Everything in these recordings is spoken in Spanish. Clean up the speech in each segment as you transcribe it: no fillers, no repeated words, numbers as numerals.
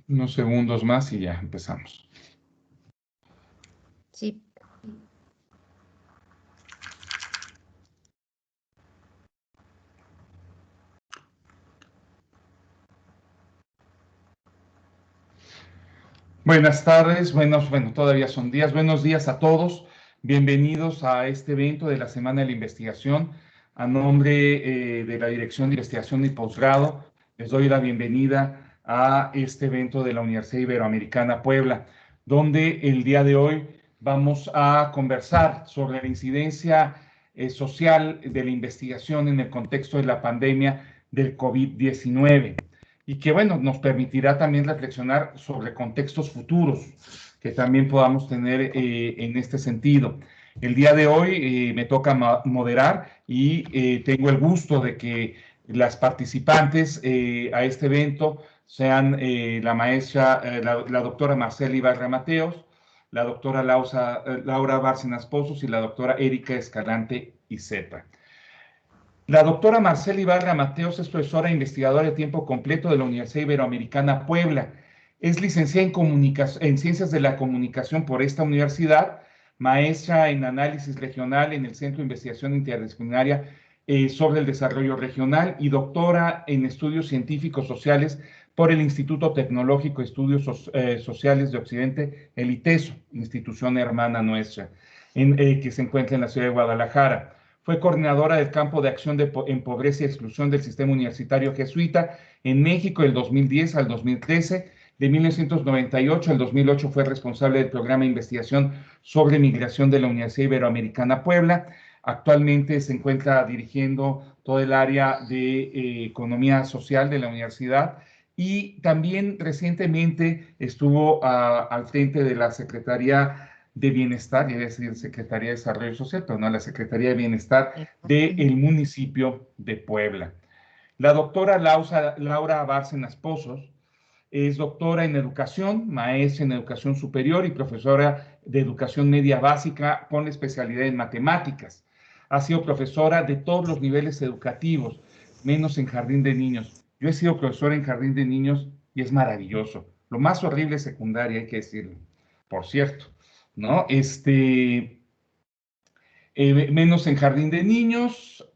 Unos segundos más y ya empezamos. Sí. Buenas tardes, bueno, todavía son días. Buenos días a todos. Bienvenidos a este evento de la Semana de la Investigación. A nombre de la Dirección de Investigación y Posgrado, les doy la bienvenida a este evento de la Universidad Iberoamericana Puebla, donde el día de hoy vamos a conversar sobre la incidencia social de la investigación en el contexto de la pandemia del COVID-19. Y que, bueno, nos permitirá también reflexionar sobre contextos futuros que también podamos tener en este sentido. El día de hoy me toca moderar y tengo el gusto de que las participantes a este evento sean la maestra, la doctora Marcela Ibarra Mateos, la doctora Laura Bárcenas Pozos y la doctora Erika Escalante Iceta. La doctora Marcela Ibarra Mateos es profesora e investigadora de tiempo completo de la Universidad Iberoamericana Puebla. Es licenciada en Ciencias de la Comunicación por esta universidad, maestra en Análisis Regional en el Centro de Investigación Interdisciplinaria sobre el Desarrollo Regional y doctora en Estudios Científicos Sociales por el Instituto Tecnológico de Estudios Sociales de Occidente, el ITESO, institución hermana nuestra, que se encuentra en la ciudad de Guadalajara. Fue coordinadora del campo de acción en pobreza y exclusión del sistema universitario jesuita en México del 2010 al 2013. De 1998 al 2008 fue responsable del programa de investigación sobre migración de la Universidad Iberoamericana Puebla. Actualmente se encuentra dirigiendo todo el área de economía social de la universidad y también recientemente estuvo al frente de la Secretaría de Bienestar, y decir Secretaría de Desarrollo Social, pero no la Secretaría de Bienestar del municipio de Puebla. La doctora Laura Bárcenas Pozos es doctora en educación, maestra en educación superior y profesora de educación media básica con especialidad en matemáticas. Ha sido profesora de todos los niveles educativos, menos en jardín de niños. Yo he sido profesora en jardín de niños y es maravilloso. Lo más horrible es secundaria, hay que decirlo, por cierto, ¿no? Menos en jardín de niños.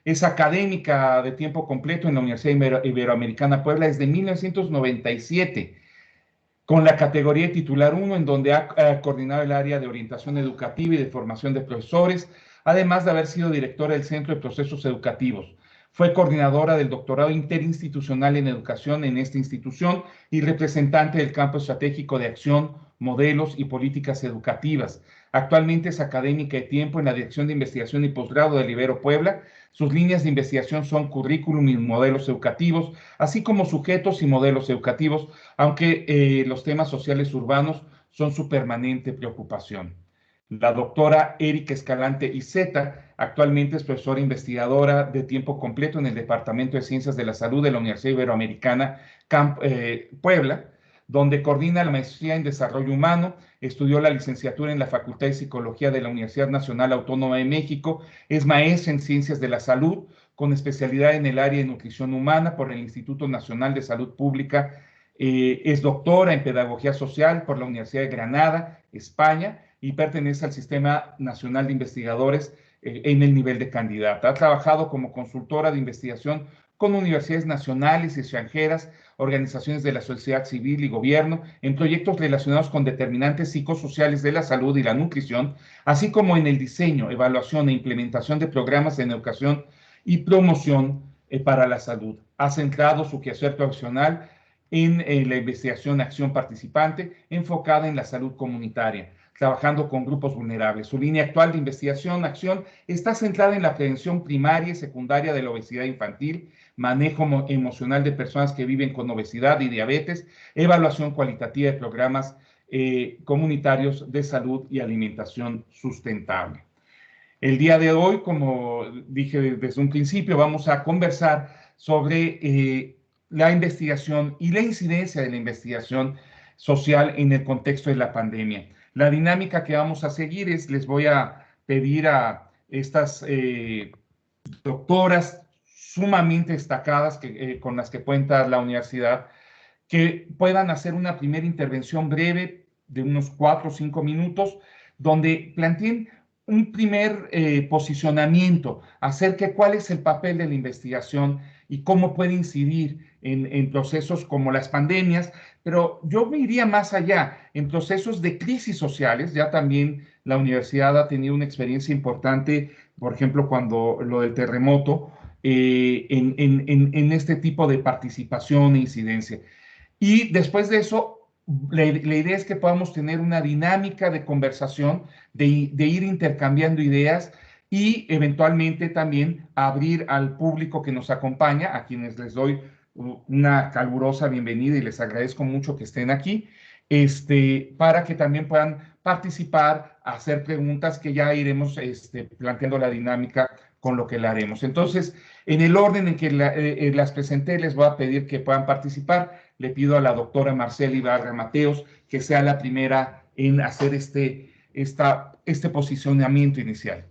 Es académica de tiempo completo en la Universidad Iberoamericana Puebla desde 1997, con la categoría de titular 1, en donde ha coordinado el área de orientación educativa y de formación de profesores, además de haber sido directora del Centro de Procesos Educativos. Fue coordinadora del doctorado interinstitucional en educación en esta institución y representante del campo estratégico de acción, modelos y políticas educativas. Actualmente es académica de tiempo en la Dirección de Investigación y Posgrado del Ibero Puebla. Sus líneas de investigación son currículum y modelos educativos, así como sujetos y modelos educativos, aunque los temas sociales urbanos son su permanente preocupación. La doctora Erika Escalante Iceta actualmente es profesora investigadora de tiempo completo en el Departamento de Ciencias de la Salud de la Universidad Iberoamericana Puebla, donde coordina la maestría en Desarrollo Humano, estudió la licenciatura en la Facultad de Psicología de la Universidad Nacional Autónoma de México, es maestra en Ciencias de la Salud, con especialidad en el área de nutrición humana por el Instituto Nacional de Salud Pública, es doctora en Pedagogía Social por la Universidad de Granada, España, y pertenece al Sistema Nacional de Investigadores en el nivel de candidata. Ha trabajado como consultora de investigación con universidades nacionales y extranjeras, organizaciones de la sociedad civil y gobierno, en proyectos relacionados con determinantes psicosociales de la salud y la nutrición, así como en el diseño, evaluación e implementación de programas en educación y promoción para la salud. Ha centrado su quehacer profesional en la investigación acción participante enfocada en la salud comunitaria, trabajando con grupos vulnerables. Su línea actual de investigación-acción está centrada en la prevención primaria y secundaria de la obesidad infantil, manejo emocional de personas que viven con obesidad y diabetes, evaluación cualitativa de programas comunitarios de salud y alimentación sustentable. El día de hoy, como dije desde un principio, vamos a conversar sobre la investigación y la incidencia de la investigación social en el contexto de la pandemia. La dinámica que vamos a seguir es, les voy a pedir a estas doctoras sumamente destacadas con las que cuenta la universidad, que puedan hacer una primera intervención breve de unos 4 o 5 minutos, donde planteen un primer posicionamiento acerca de cuál es el papel de la investigación y cómo puede incidir en procesos como las pandemias, pero yo me iría más allá, en procesos de crisis sociales. Ya también la universidad ha tenido una experiencia importante, por ejemplo, cuando lo del terremoto, en este tipo de participación e incidencia. Y después de eso, la idea es que podamos tener una dinámica de conversación, de ir intercambiando ideas y eventualmente también abrir al público que nos acompaña, a quienes les doy una calurosa bienvenida y les agradezco mucho que estén aquí, para que también puedan participar, hacer preguntas que ya iremos planteando la dinámica con lo que le haremos. Entonces, en el orden en que las presenté, les voy a pedir que puedan participar. Le pido a la doctora Marcela Ibarra Mateos que sea la primera en hacer este posicionamiento inicial.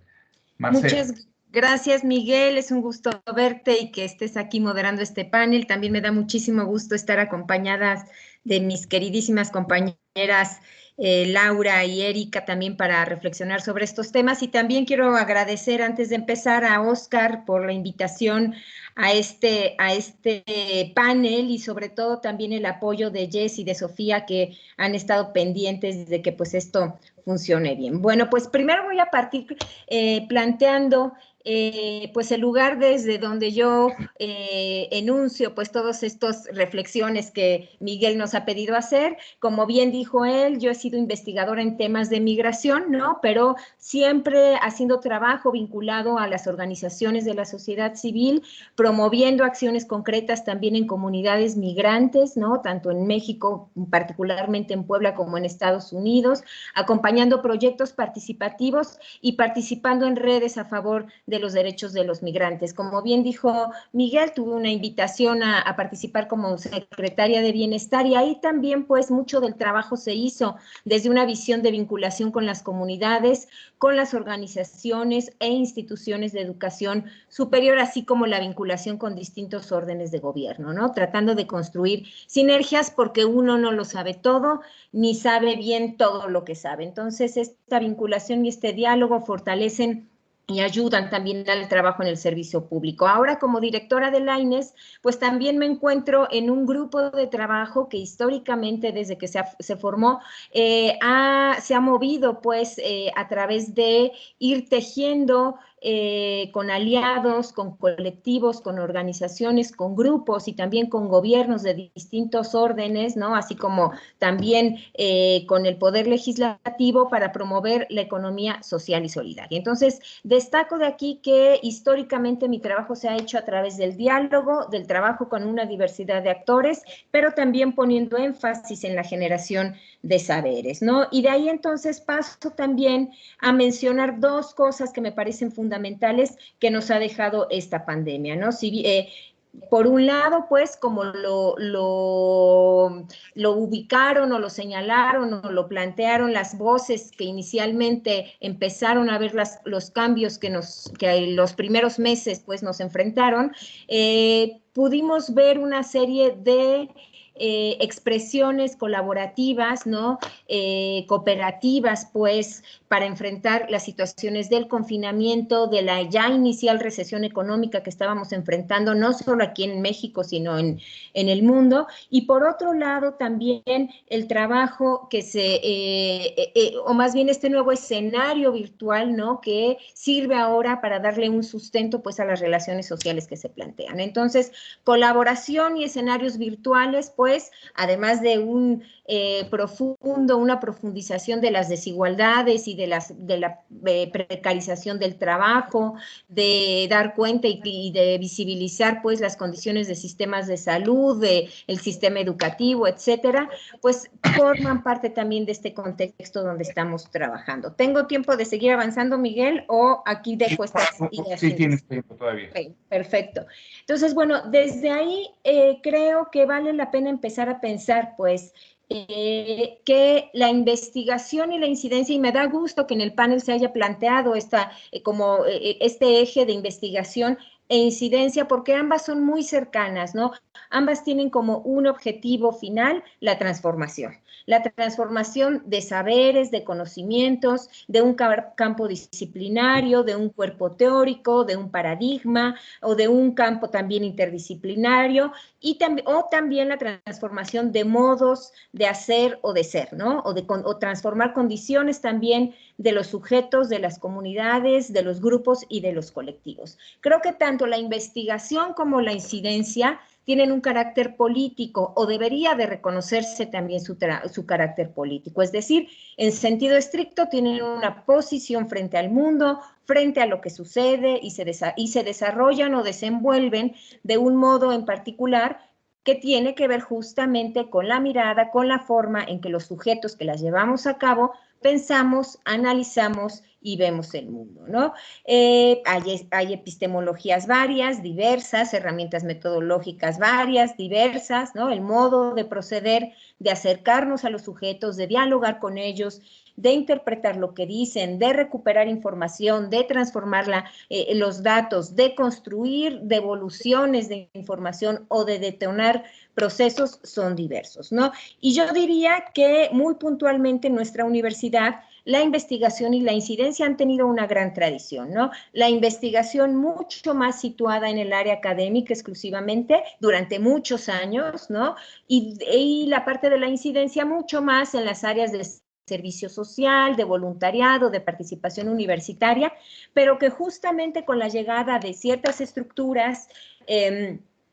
Marcela. Muchas gracias, Miguel. Es un gusto verte y que estés aquí moderando este panel. También me da muchísimo gusto estar acompañadas de mis queridísimas compañeras Laura y Erika también para reflexionar sobre estos temas. Y también quiero agradecer antes de empezar a Oscar por la invitación a este panel y sobre todo también el apoyo de Jess y de Sofía que han estado pendientes de que pues esto funcione bien. Bueno, pues primero voy a partir planteando pues el lugar desde donde yo enuncio pues todas estas reflexiones que Miguel nos ha pedido hacer. Como bien dijo él, yo he sido investigadora en temas de migración, ¿no? Pero siempre haciendo trabajo vinculado a las organizaciones de la sociedad civil, promoviendo acciones concretas también en comunidades migrantes, ¿no? Tanto en México, particularmente en Puebla, como en Estados Unidos, acompañando proyectos participativos y participando en redes a favor de los derechos de los migrantes. Como bien dijo Miguel, tuve una invitación a participar como secretaria de Bienestar y ahí también pues mucho del trabajo se hizo desde una visión de vinculación con las comunidades, con las organizaciones e instituciones de educación superior, así como la vinculación con distintos órdenes de gobierno, ¿no? Tratando de construir sinergias porque uno no lo sabe todo, ni sabe bien todo lo que sabe. Entonces, esta vinculación y este diálogo fortalecen y ayudan también al trabajo en el servicio público. Ahora, como directora de la INES, pues también me encuentro en un grupo de trabajo que históricamente, desde que se formó, se ha movido pues a través de ir tejiendo con aliados, con colectivos, con organizaciones, con grupos y también con gobiernos de distintos órdenes, ¿no? Así como también con el poder legislativo para promover la economía social y solidaria. Entonces, destaco de aquí que históricamente mi trabajo se ha hecho a través del diálogo, del trabajo con una diversidad de actores, pero también poniendo énfasis en la generación de saberes, ¿no? Y de ahí entonces paso también a mencionar dos cosas que me parecen fundamentales que nos ha dejado esta pandemia, ¿no? Por un lado, pues, como lo ubicaron o lo señalaron o lo plantearon las voces que inicialmente empezaron a ver los cambios que los primeros meses, pues, nos enfrentaron, pudimos ver una serie de expresiones colaborativas, ¿no? Cooperativas, pues, para enfrentar las situaciones del confinamiento, de la ya inicial recesión económica que estábamos enfrentando, no solo aquí en México, sino en el mundo. Y por otro lado, también el trabajo que o más bien este nuevo escenario virtual, ¿no? Que sirve ahora para darle un sustento, pues, a las relaciones sociales que se plantean. Entonces, colaboración y escenarios virtuales, pues, además de una profundización de las desigualdades y de la precarización del trabajo, de dar cuenta y de visibilizar pues las condiciones de sistemas de salud, el sistema educativo, etcétera, pues forman parte también de este contexto donde estamos trabajando. ¿Tengo tiempo de seguir avanzando, Miguel, o aquí dejo estas ideas? Sí, tienes tiempo todavía. Okay, perfecto. Entonces, bueno, desde ahí creo que vale la pena empezar a pensar, pues, que la investigación y la incidencia, y me da gusto que en el panel se haya planteado como este eje de investigación e incidencia, porque ambas son muy cercanas, ¿no? Ambas tienen como un objetivo final la transformación de saberes, de conocimientos, de un campo disciplinario, de un cuerpo teórico, de un paradigma o de un campo también interdisciplinario, o también la transformación de modos de hacer o de ser, ¿no? O transformar condiciones también de los sujetos, de las comunidades, de los grupos y de los colectivos. Creo que tanto la investigación como la incidencia tienen un carácter político, o debería de reconocerse también su carácter político. Es decir, en sentido estricto tienen una posición frente al mundo, frente a lo que sucede, y se desarrollan o desenvuelven de un modo en particular que tiene que ver justamente con la mirada, con la forma en que los sujetos que las llevamos a cabo pensamos, analizamos y vemos el mundo, ¿no? Hay epistemologías varias, diversas, herramientas metodológicas varias, diversas, ¿no? El modo de proceder, de acercarnos a los sujetos, de dialogar con ellos, de interpretar lo que dicen, de recuperar información, de transformarla, los datos, de construir devoluciones de información o de detonar procesos son diversos, ¿no? Y yo diría que muy puntualmente en nuestra universidad la investigación y la incidencia han tenido una gran tradición, ¿no? La investigación mucho más situada en el área académica exclusivamente durante muchos años, ¿no? Y la parte de la incidencia mucho más en las áreas de servicio social, de voluntariado, de participación universitaria, pero que justamente con la llegada de ciertas estructuras,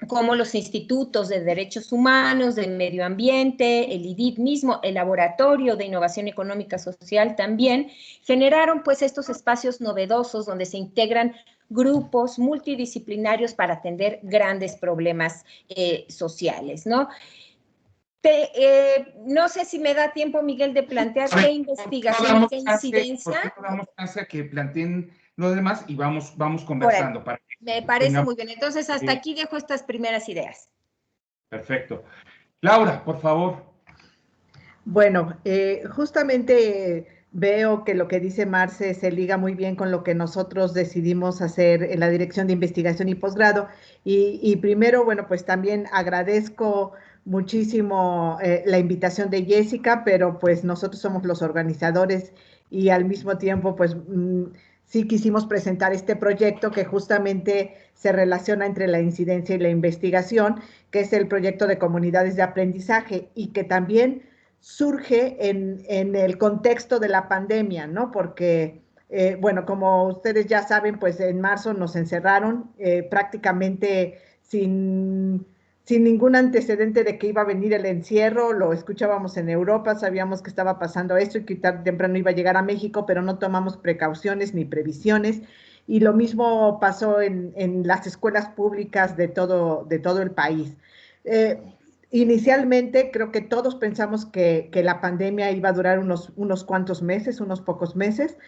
como los institutos de derechos humanos, del medio ambiente, el IDIT mismo, el Laboratorio de Innovación Económica Social también, generaron pues estos espacios novedosos donde se integran grupos multidisciplinarios para atender grandes problemas sociales, ¿no? No sé si me da tiempo, Miguel, de plantear qué investigación, qué incidencia. ¿Por qué no damos chance a que planteen lo demás y vamos conversando? Órale, Para que me parece tengamos, muy bien. Entonces, hasta aquí dejo estas primeras ideas. perfecto. Laura, por favor. Bueno, justamente veo que lo que dice Marce se liga muy bien con lo que nosotros decidimos hacer en la Dirección de Investigación y Posgrado. Y primero, bueno, pues también agradezco muchísimo la invitación de Jessica, pero pues nosotros somos los organizadores y al mismo tiempo, pues sí quisimos presentar este proyecto que justamente se relaciona entre la incidencia y la investigación, que es el proyecto de comunidades de aprendizaje y que también surge en el contexto de la pandemia, ¿no? Porque, bueno, como ustedes ya saben, pues en marzo nos encerraron prácticamente sin ningún antecedente de que iba a venir el encierro, lo escuchábamos en Europa, sabíamos que estaba pasando esto y que tarde o temprano iba a llegar a México, pero no tomamos precauciones ni previsiones. Y lo mismo pasó en las escuelas públicas de todo el país. Inicialmente creo que todos pensamos que la pandemia iba a durar unos cuantos meses, unos pocos meses,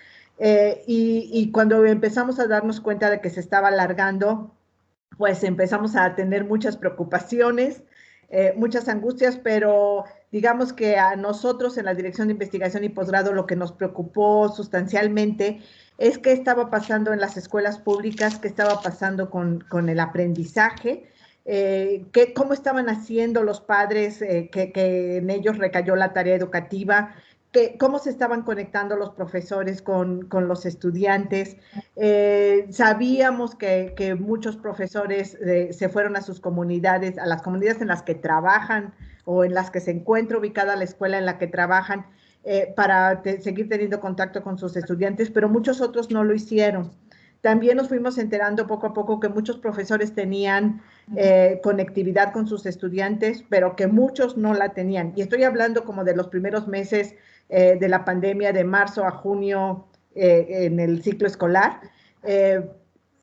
y cuando empezamos a darnos cuenta de que se estaba alargando, pues empezamos a tener muchas preocupaciones, muchas angustias, pero digamos que a nosotros en la Dirección de Investigación y Posgrado lo que nos preocupó sustancialmente es qué estaba pasando en las escuelas públicas, qué estaba pasando con el aprendizaje, cómo estaban haciendo los padres, que en ellos recayó la tarea educativa, cómo se estaban conectando los profesores con los estudiantes. Sabíamos que muchos profesores se fueron a sus comunidades, a las comunidades en las que trabajan o en las que se encuentra ubicada la escuela en la que trabajan, para seguir teniendo contacto con sus estudiantes, pero muchos otros no lo hicieron. También nos fuimos enterando poco a poco que muchos profesores tenían conectividad con sus estudiantes, pero que muchos no la tenían. Y estoy hablando como de los primeros meses de la pandemia, de marzo a junio, en el ciclo escolar,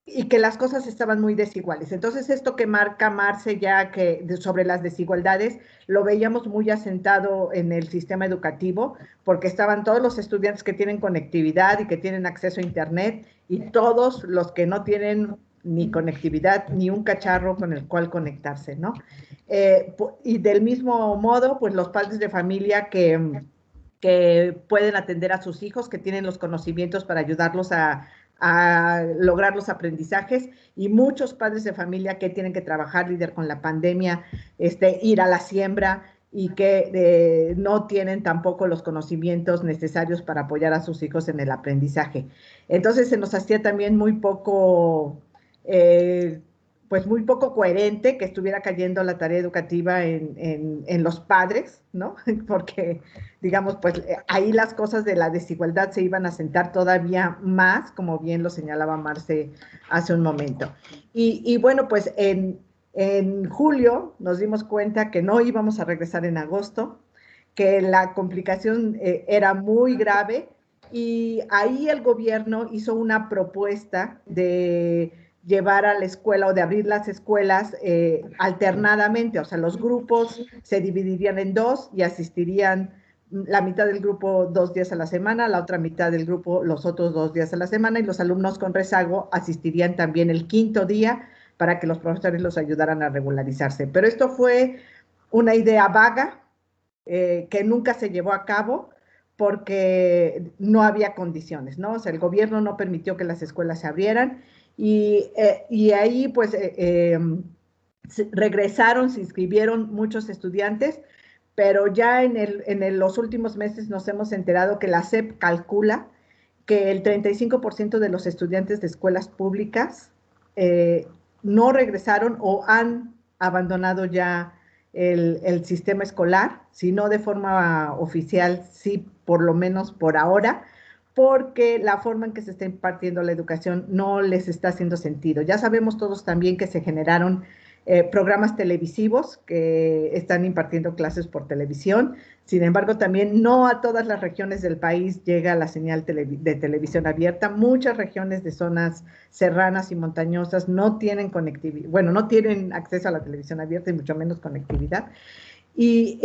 y que las cosas estaban muy desiguales. Entonces, esto que marca Marce ya sobre las desigualdades, lo veíamos muy asentado en el sistema educativo, porque estaban todos los estudiantes que tienen conectividad y que tienen acceso a Internet, y todos los que no tienen ni conectividad, ni un cacharro con el cual conectarse, ¿no? Y del mismo modo, pues los padres de familia que pueden atender a sus hijos, que tienen los conocimientos para ayudarlos a a lograr los aprendizajes, y muchos padres de familia que tienen que trabajar, lidiar con la pandemia, ir a la siembra, y que no tienen tampoco los conocimientos necesarios para apoyar a sus hijos en el aprendizaje. Entonces se nos hacía también muy poco, pues muy poco coherente que estuviera cayendo la tarea educativa en los padres, ¿no? Porque, digamos, pues ahí las cosas de la desigualdad se iban a sentar todavía más, como bien lo señalaba Marce hace un momento. Y bueno, pues en julio nos dimos cuenta que no íbamos a regresar en agosto, que la complicación era muy grave, y ahí el gobierno hizo una propuesta de llevar a la escuela o de abrir las escuelas alternadamente, o sea, los grupos se dividirían en dos y asistirían la mitad del grupo 2 días a la semana, la otra mitad del grupo los otros 2 días a la semana, y los alumnos con rezago asistirían también el quinto día para que los profesores los ayudaran a regularizarse. Pero esto fue una idea vaga que nunca se llevó a cabo porque no había condiciones, ¿no? O sea, el gobierno no permitió que las escuelas se abrieran, y ahí pues regresaron, se inscribieron muchos estudiantes, pero ya los últimos meses nos hemos enterado que la SEP calcula que el 35% de los estudiantes de escuelas públicas no regresaron o han abandonado ya el sistema escolar, si no de forma oficial, sí por lo menos por ahora, porque la forma en que se está impartiendo la educación no les está haciendo sentido. Ya sabemos todos también que se generaron programas televisivos que están impartiendo clases por televisión. Sin embargo, también no a todas las regiones del país llega la señal de televisión abierta. Muchas regiones de zonas serranas y montañosas no tienen conectividad, bueno, no tienen acceso a la televisión abierta y mucho menos conectividad. Y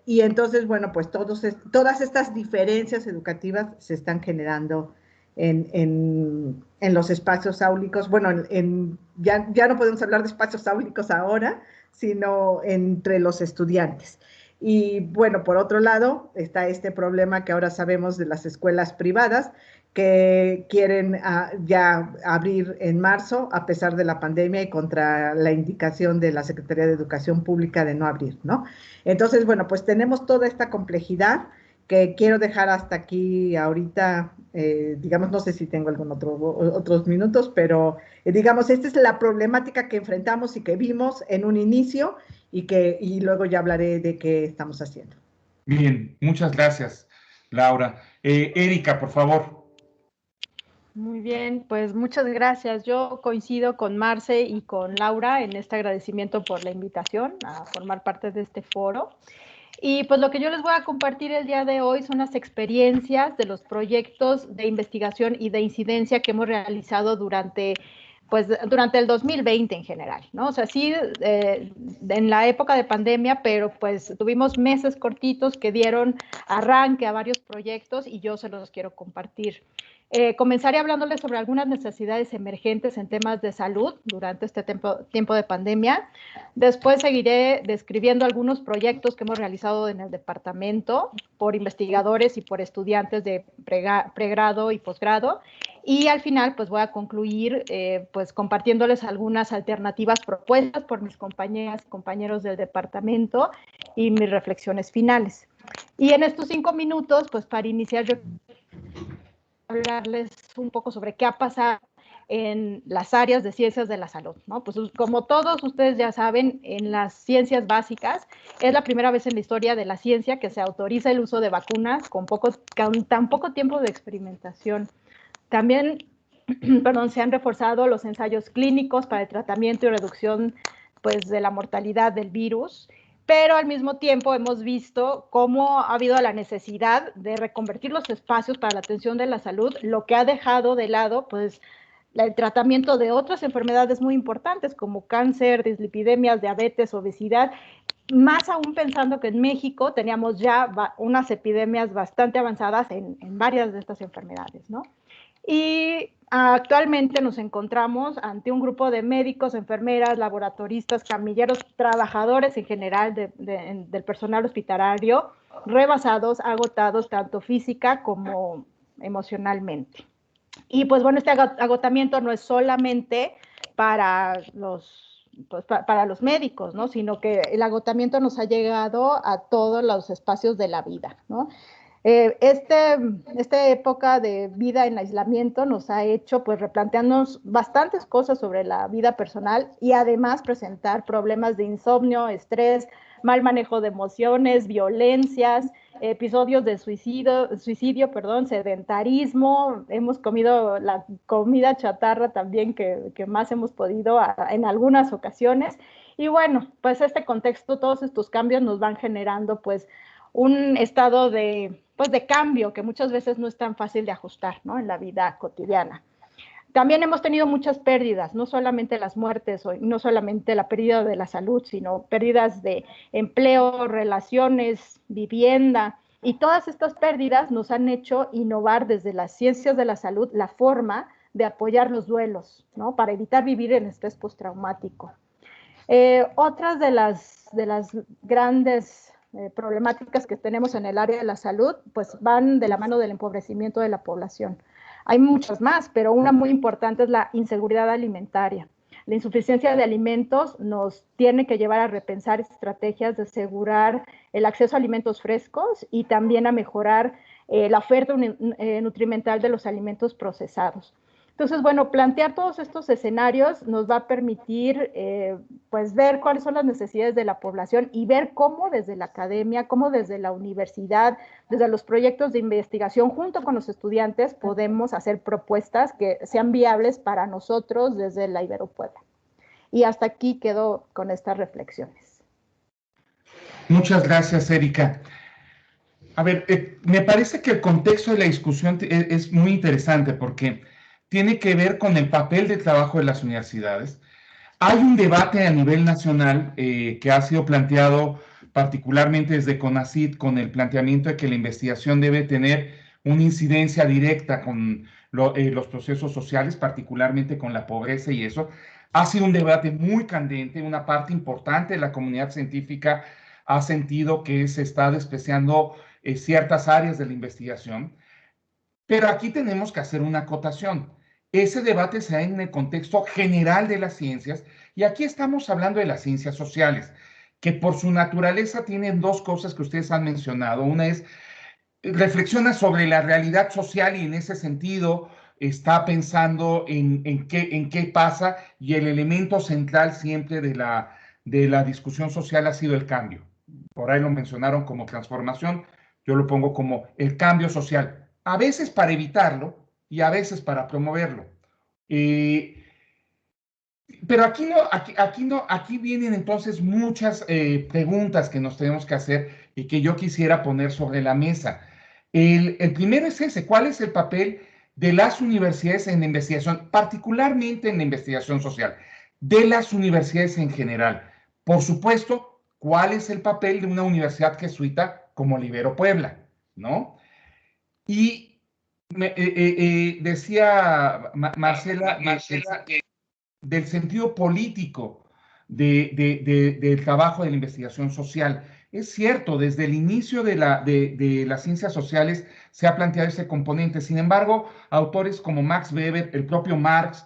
entonces, bueno, pues todas estas diferencias educativas se están generando en los espacios áulicos. Bueno, ya no podemos hablar de espacios áulicos ahora, sino entre los estudiantes. Y bueno, por otro lado, está este problema que ahora sabemos de las escuelas privadas que quieren ya abrir en marzo, a pesar de la pandemia y contra la indicación de la Secretaría de Educación Pública de no abrir, ¿no? Entonces, bueno, pues tenemos toda esta complejidad que quiero dejar hasta aquí ahorita, digamos, no sé si tengo otros minutos, pero digamos, esta es la problemática que enfrentamos y que vimos en un inicio, y luego ya hablaré de qué estamos haciendo. Bien, muchas gracias, Laura. Erika, por favor. Muy bien, pues muchas gracias. Yo coincido con Marce y con Laura en este agradecimiento por la invitación a formar parte de este foro. Y pues lo que yo les voy a compartir el día de hoy son las experiencias de los proyectos de investigación y de incidencia que hemos realizado durante el 2020 en general, ¿no? O sea, sí, en la época de pandemia, pero pues tuvimos meses cortitos que dieron arranque a varios proyectos y yo se los quiero compartir. Comenzaré hablándoles sobre algunas necesidades emergentes en temas de salud durante este tiempo de pandemia. Después seguiré describiendo algunos proyectos que hemos realizado en el departamento por investigadores y por estudiantes de pregrado y posgrado. Y al final, pues voy a concluir pues compartiéndoles algunas alternativas propuestas por mis compañeras y compañeros del departamento y mis reflexiones finales. Y en estos 5 minutos, pues para iniciar yo hablarles un poco sobre qué ha pasado en las áreas de ciencias de la salud, ¿no? Pues como todos ustedes ya saben, en las ciencias básicas es la primera vez en la historia de la ciencia que se autoriza el uso de vacunas con tan poco tiempo de experimentación. También, se han reforzado los ensayos clínicos para el tratamiento y reducción pues, de la mortalidad del virus, pero al mismo tiempo hemos visto cómo ha habido la necesidad de reconvertir los espacios para la atención de la salud, lo que ha dejado de lado pues, el tratamiento de otras enfermedades muy importantes como cáncer, dislipidemias, diabetes, obesidad, más aún pensando que en México teníamos ya unas epidemias bastante avanzadas en varias de estas enfermedades, ¿no? Y actualmente nos encontramos ante un grupo de médicos, enfermeras, laboratoristas, camilleros, trabajadores en general del personal hospitalario, rebasados, agotados tanto física como emocionalmente. Y pues bueno, este agotamiento no es solamente para para los médicos, ¿no? Sino que el agotamiento nos ha llegado a todos los espacios de la vida, ¿no? Esta época de vida en aislamiento nos ha hecho pues replantearnos bastantes cosas sobre la vida personal y además presentar problemas de insomnio, estrés, mal manejo de emociones, violencias, episodios de suicidio, sedentarismo. Hemos comido la comida chatarra también que más hemos podido en algunas ocasiones. Y bueno, pues este contexto, todos estos cambios nos van generando pues un estado de cambio que muchas veces no es tan fácil de ajustar, ¿no? En la vida cotidiana. También hemos tenido muchas pérdidas, no solamente las muertes, no solamente la pérdida de la salud, sino pérdidas de empleo, relaciones, vivienda, y todas estas pérdidas nos han hecho innovar desde las ciencias de la salud la forma de apoyar los duelos, ¿no? Para evitar vivir en estrés postraumático. Otras de las grandes problemáticas que tenemos en el área de la salud, pues van de la mano del empobrecimiento de la población. Hay muchas más, pero una muy importante es la inseguridad alimentaria. La insuficiencia de alimentos nos tiene que llevar a repensar estrategias de asegurar el acceso a alimentos frescos y también a mejorar la oferta nutrimental de los alimentos procesados. Entonces, bueno, plantear todos estos escenarios nos va a permitir pues ver cuáles son las necesidades de la población y ver cómo desde la academia, cómo desde la universidad, desde los proyectos de investigación junto con los estudiantes podemos hacer propuestas que sean viables para nosotros desde la Ibero Puebla. Y hasta aquí quedo con estas reflexiones. Muchas gracias, Erika. A ver, me parece que el contexto de la discusión es muy interesante porque tiene que ver con el papel del trabajo de las universidades. Hay un debate a nivel nacional que ha sido planteado particularmente desde CONACYT con el planteamiento de que la investigación debe tener una incidencia directa con los procesos sociales, particularmente con la pobreza y eso. Ha sido un debate muy candente, una parte importante de la comunidad científica ha sentido que se está despreciando ciertas áreas de la investigación, pero aquí tenemos que hacer una acotación. Ese debate se da en el contexto general de las ciencias y aquí estamos hablando de las ciencias sociales, que por su naturaleza tienen dos cosas que ustedes han mencionado. Una es, reflexiona sobre la realidad social y en ese sentido está pensando en qué pasa y el elemento central siempre de la discusión social ha sido el cambio. Por ahí lo mencionaron como transformación, yo lo pongo como el cambio social, a veces para evitarlo y a veces para promoverlo. Pero aquí vienen entonces muchas preguntas que nos tenemos que hacer y que yo quisiera poner sobre la mesa. El primero es ese, ¿cuál es el papel de las universidades en la investigación, particularmente en la investigación social, de las universidades en general? Por supuesto, ¿cuál es el papel de una universidad jesuita como la Ibero Puebla? ¿No? Y decía Marcela del sentido político del trabajo de la investigación social. Es cierto, desde el inicio de las ciencias sociales se ha planteado ese componente. Sin embargo, autores como Max Weber, el propio Marx,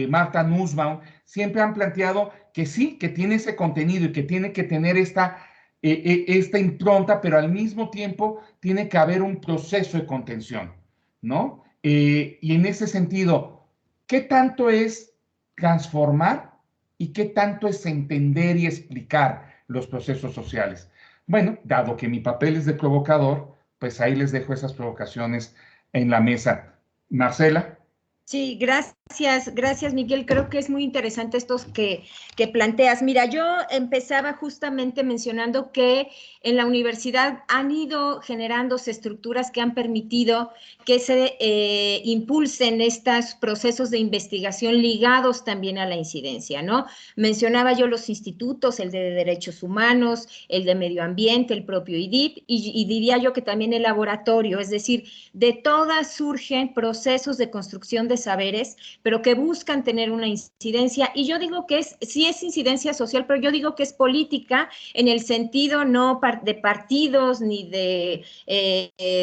Martha Nussbaum, siempre han planteado que sí, que tiene ese contenido y que tiene que tener esta impronta, pero al mismo tiempo tiene que haber un proceso de contención, ¿no? Y en ese sentido, ¿qué tanto es transformar y qué tanto es entender y explicar los procesos sociales? Bueno, dado que mi papel es de provocador, pues ahí les dejo esas provocaciones en la mesa. Marcela. Sí, gracias Miguel. Creo que es muy interesante estos que planteas. Mira, yo empezaba justamente mencionando que en la universidad han ido generándose estructuras que han permitido que se impulsen estos procesos de investigación ligados también a la incidencia, ¿no? Mencionaba yo los institutos, el de Derechos Humanos, el de Medio Ambiente, el propio IDIP, y diría yo que también el laboratorio, es decir, de todas surgen procesos de construcción de saberes pero que buscan tener una incidencia. Y yo digo que sí es incidencia social, pero yo digo que es política en el sentido no de partidos ni de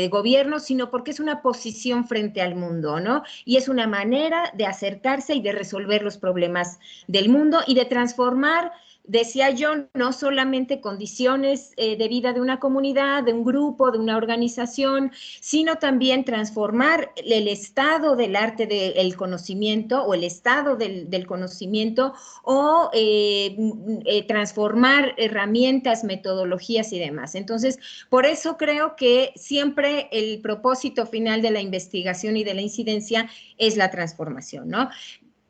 gobiernos, sino porque es una posición frente al mundo, ¿no? Y es una manera de acercarse y de resolver los problemas del mundo y de transformar, decía yo, no solamente condiciones de vida de una comunidad, de un grupo, de una organización, sino también transformar el estado del arte del conocimiento o el estado del conocimiento o transformar herramientas, metodologías y demás. Entonces, por eso creo que siempre el propósito final de la investigación y de la incidencia es la transformación, ¿no?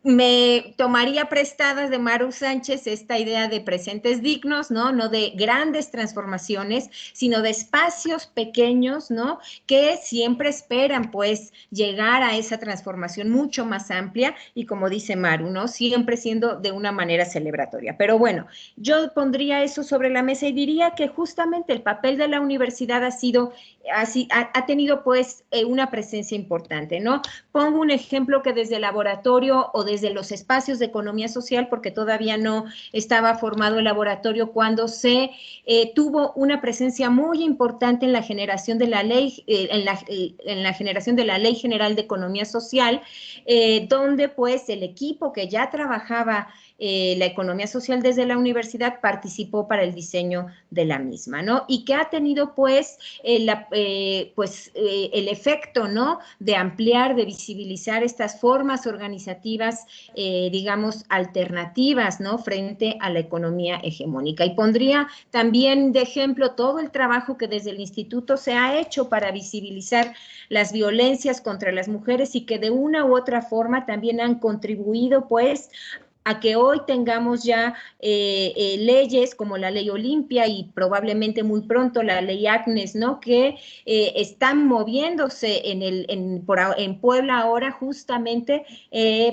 Me tomaría prestadas de Maru Sánchez esta idea de presentes dignos, ¿no? No de grandes transformaciones, sino de espacios pequeños, ¿no? Que siempre esperan, pues, llegar a esa transformación mucho más amplia y, como dice Maru, ¿no? Siempre siendo de una manera celebratoria. Pero bueno, yo pondría eso sobre la mesa y diría que justamente el papel de la universidad ha tenido, pues, una presencia importante, ¿no? Pongo un ejemplo que desde el laboratorio o desde los espacios de economía social, porque todavía no estaba formado el laboratorio, cuando se tuvo una presencia muy importante en la generación de la ley, en la generación de la Ley General de Economía Social, donde pues el equipo que ya trabajaba la economía social desde la universidad participó para el diseño de la misma, ¿no? Y que ha tenido pues el efecto, ¿no? De ampliar, de visibilizar estas formas organizativas, digamos, alternativas, ¿no? Frente a la economía hegemónica. Y pondría también de ejemplo todo el trabajo que desde el instituto se ha hecho para visibilizar las violencias contra las mujeres y que de una u otra forma también han contribuido, pues, a que hoy tengamos ya leyes como la Ley Olimpia y probablemente muy pronto la Ley Agnes, ¿no? Que están moviéndose en Puebla ahora justamente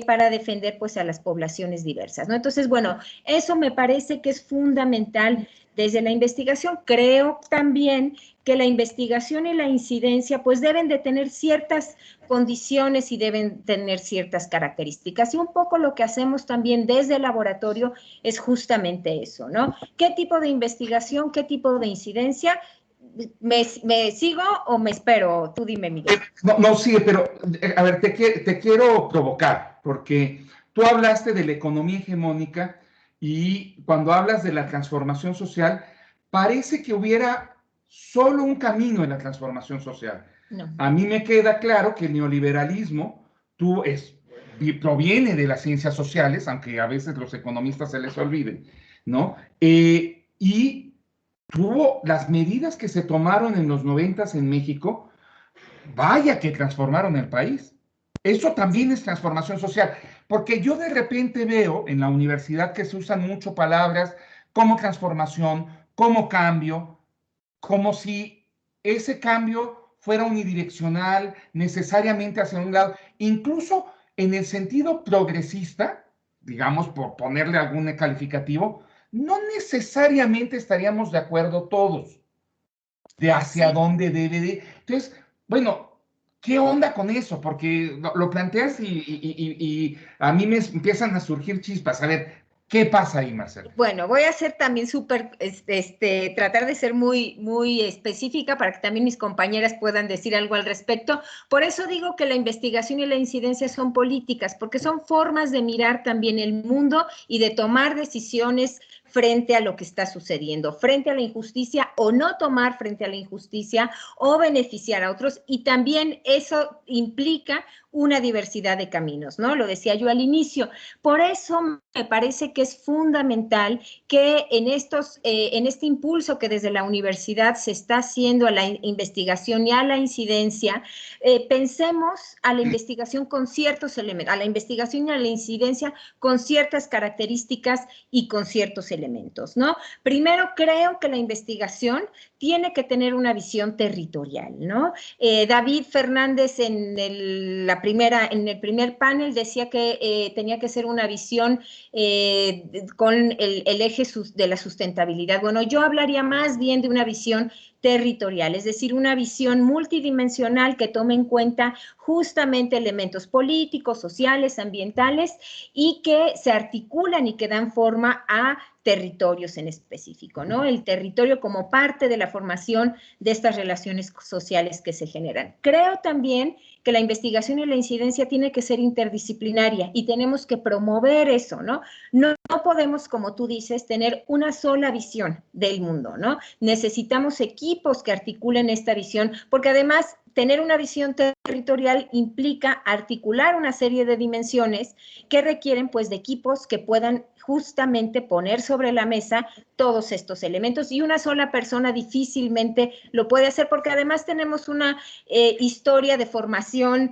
para defender pues a las poblaciones diversas, ¿no? Entonces, bueno, eso me parece que es fundamental desde la investigación. Creo también que la investigación y la incidencia pues deben de tener ciertas condiciones y deben tener ciertas características. Y un poco lo que hacemos también desde el laboratorio es justamente eso, ¿no? ¿Qué tipo de investigación, qué tipo de incidencia? ¿Me sigo o me espero? Tú dime, Miguel. No, sigue, pero a ver, te quiero provocar, porque tú hablaste de la economía hegemónica y cuando hablas de la transformación social, parece que hubiera solo un camino en la transformación social. No. A mí me queda claro que el neoliberalismo proviene de las ciencias sociales, aunque a veces los economistas se les olviden, ¿no? Y tuvo las medidas que se tomaron en los 90s en México, vaya que transformaron el país. Eso también es transformación social, porque yo de repente veo en la universidad que se usan mucho palabras como transformación, como cambio, como si ese cambio fuera unidireccional, necesariamente hacia un lado, incluso en el sentido progresista, digamos, por ponerle algún calificativo, no necesariamente estaríamos de acuerdo todos de hacia dónde debe de. Entonces, bueno, ¿qué onda con eso? Porque lo planteas y a mí me empiezan a surgir chispas. A ver, ¿qué pasa ahí, Marcela? Bueno, voy a ser también tratar de ser muy, muy específica para que también mis compañeras puedan decir algo al respecto. Por eso digo que la investigación y la incidencia son políticas, porque son formas de mirar también el mundo y de tomar decisiones frente a lo que está sucediendo, frente a la injusticia o no tomar frente a la injusticia o beneficiar a otros. Y también eso implica una diversidad de caminos, ¿no? Lo decía yo al inicio. Por eso me parece que es fundamental que en este impulso que desde la universidad se está haciendo a la investigación y a la incidencia, pensemos a la investigación con ciertos elementos, a la investigación y a la incidencia con ciertas características y con ciertos elementos, ¿no? Primero, creo que la investigación tiene que tener una visión territorial, ¿no? David Fernández en el primer panel decía que tenía que ser una visión con el eje de la sustentabilidad. Bueno, yo hablaría más bien de una visión territorial, es decir, una visión multidimensional que tome en cuenta justamente elementos políticos, sociales, ambientales y que se articulan y que dan forma a territorios en específico, ¿no? El territorio como parte de la formación de estas relaciones sociales que se generan. Creo también que la investigación y la incidencia tiene que ser interdisciplinaria y tenemos que promover eso, ¿no? No podemos, como tú dices, tener una sola visión del mundo, ¿no? Necesitamos equipos que articulen esta visión, porque además tener una visión territorial implica articular una serie de dimensiones que requieren, pues, de equipos que puedan justamente poner sobre la mesa todos estos elementos, y una sola persona difícilmente lo puede hacer, porque además tenemos una historia de formación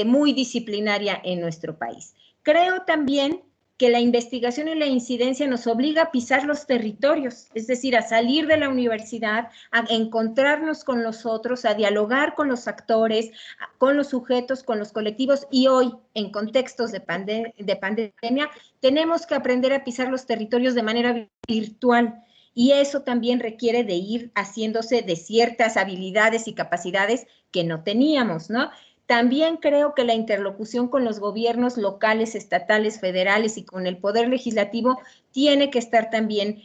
muy disciplinaria en nuestro país. Creo también que la investigación y la incidencia nos obliga a pisar los territorios, es decir, a salir de la universidad, a encontrarnos con los otros, a dialogar con los actores, con los sujetos, con los colectivos, y hoy, en contextos de pandemia, tenemos que aprender a pisar los territorios de manera virtual. Y eso también requiere de ir haciéndose de ciertas habilidades y capacidades que no teníamos, ¿no? También creo que la interlocución con los gobiernos locales, estatales, federales y con el poder legislativo tiene que estar también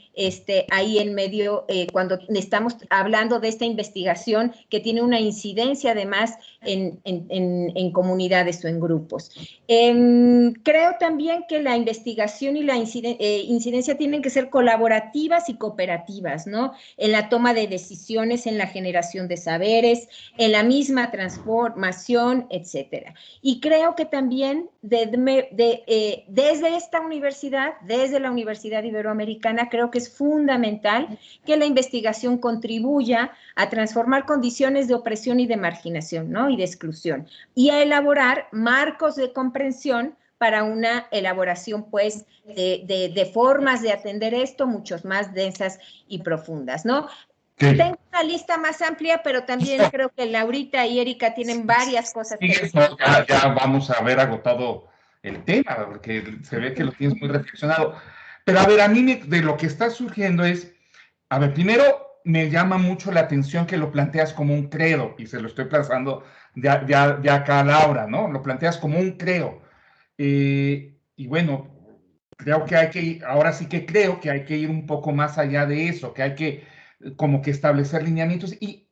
ahí en medio cuando estamos hablando de esta investigación que tiene una incidencia además en comunidades o en grupos. Creo también que la investigación y la incidencia tienen que ser colaborativas y cooperativas, ¿no? En la toma de decisiones, en la generación de saberes, en la misma transformación, etcétera. Y creo que también desde esta universidad, desde la Universidad Iberoamericana, creo que es fundamental que la investigación contribuya a transformar condiciones de opresión y de marginación, ¿no? Y de exclusión, y a elaborar marcos de comprensión para una elaboración, pues, de formas de atender esto muchos más densas y profundas, ¿no? Sí. Tengo una lista más amplia, pero también creo que Laurita y Erika tienen varias cosas que decir. Ya vamos a haber agotado el tema, porque se ve que lo tienes muy reflexionado. Pero a ver, a mí de lo que está surgiendo es, a ver, primero me llama mucho la atención que lo planteas como un credo, y se lo estoy plazando ya acá a Laura, ¿no? Lo planteas como un credo. Y bueno, creo que hay que ir, ahora sí que creo que hay que ir un poco más allá de eso, que hay que como que establecer lineamientos. Y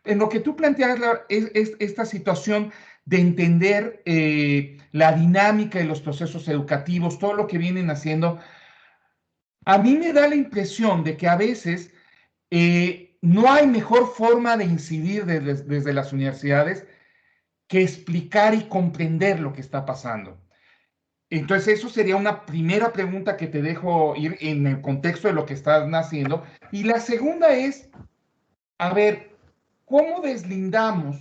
en lo que tú planteas, Laura, es esta situación de entender la dinámica de los procesos educativos, todo lo que vienen haciendo. A mí me da la impresión de que a veces no hay mejor forma de incidir desde las universidades que explicar y comprender lo que está pasando. Entonces, eso sería una primera pregunta que te dejo ir en el contexto de lo que estás haciendo. Y la segunda es, a ver, ¿cómo deslindamos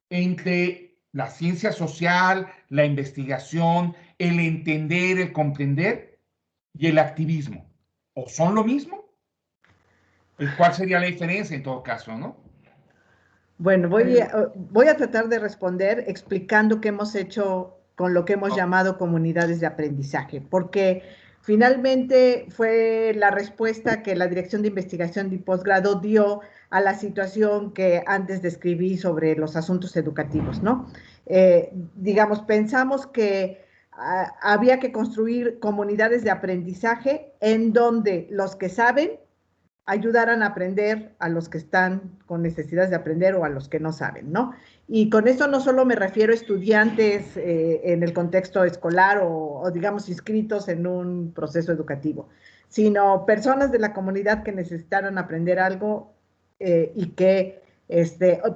entre la ciencia social, la investigación, el entender, el comprender y el activismo? ¿O son lo mismo? ¿Cuál sería la diferencia en todo caso, no? Bueno, voy a tratar de responder explicando qué hemos hecho con lo que hemos llamado comunidades de aprendizaje, porque finalmente fue la respuesta que la Dirección de Investigación y Posgrado dio a la situación que antes describí sobre los asuntos educativos, ¿no? Digamos, pensamos que había que construir comunidades de aprendizaje en donde los que saben ayudaran a aprender a los que están con necesidades de aprender o a los que no saben, ¿no? Y con eso no solo me refiero a estudiantes en el contexto escolar o digamos inscritos en un proceso educativo, sino personas de la comunidad que necesitaran aprender algo y que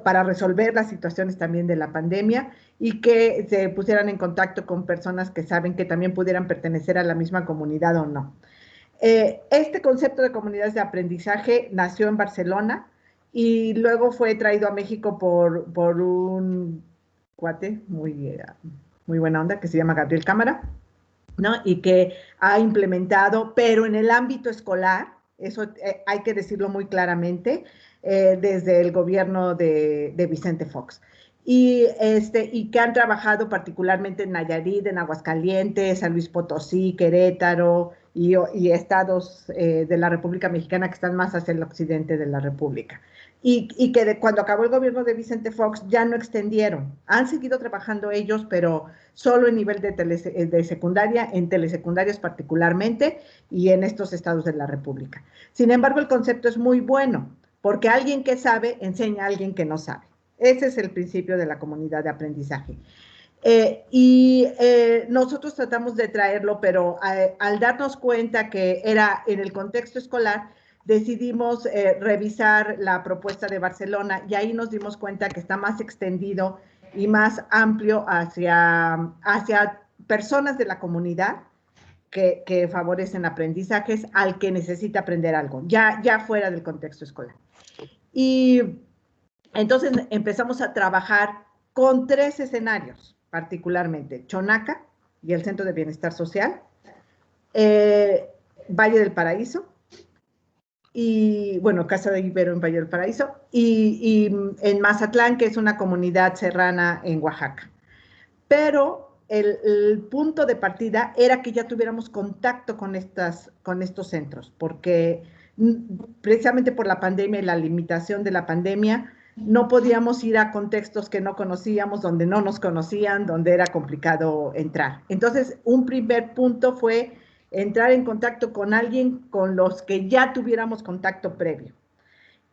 para resolver las situaciones también de la pandemia y que se pusieran en contacto con personas que saben que también pudieran pertenecer a la misma comunidad o no. Este concepto de comunidades de aprendizaje nació en Barcelona y luego fue traído a México por un cuate muy buena onda que se llama Gabriel Cámara, ¿no? Y que ha implementado, pero en el ámbito escolar, eso hay que decirlo muy claramente, desde el gobierno de Vicente Fox. y que han trabajado particularmente en Nayarit, en Aguascalientes, San Luis Potosí, Querétaro y estados de la República Mexicana que están más hacia el occidente de la República. Y que cuando acabó el gobierno de Vicente Fox ya no extendieron. Han seguido trabajando ellos, pero solo en nivel de secundaria, en telesecundarias particularmente, y en estos estados de la República. Sin embargo, el concepto es muy bueno, porque alguien que sabe enseña a alguien que no sabe. Ese es el principio de la comunidad de aprendizaje. Nosotros tratamos de traerlo, pero al darnos cuenta que era en el contexto escolar, decidimos revisar la propuesta de Barcelona y ahí nos dimos cuenta que está más extendido y más amplio hacia personas de la comunidad que favorecen aprendizajes al que necesita aprender algo, ya fuera del contexto escolar. Y entonces empezamos a trabajar con 3 escenarios, particularmente Chonaca y el Centro de Bienestar Social, Valle del Paraíso, y bueno, Casa de Ibero en Valle del Paraíso, y en Mazatlán, que es una comunidad serrana en Oaxaca. Pero el punto de partida era que ya tuviéramos contacto con estos centros, porque precisamente por la pandemia y la limitación de la pandemia, no podíamos ir a contextos que no conocíamos, donde no nos conocían, donde era complicado entrar. Entonces, un primer punto fue entrar en contacto con alguien con los que ya tuviéramos contacto previo.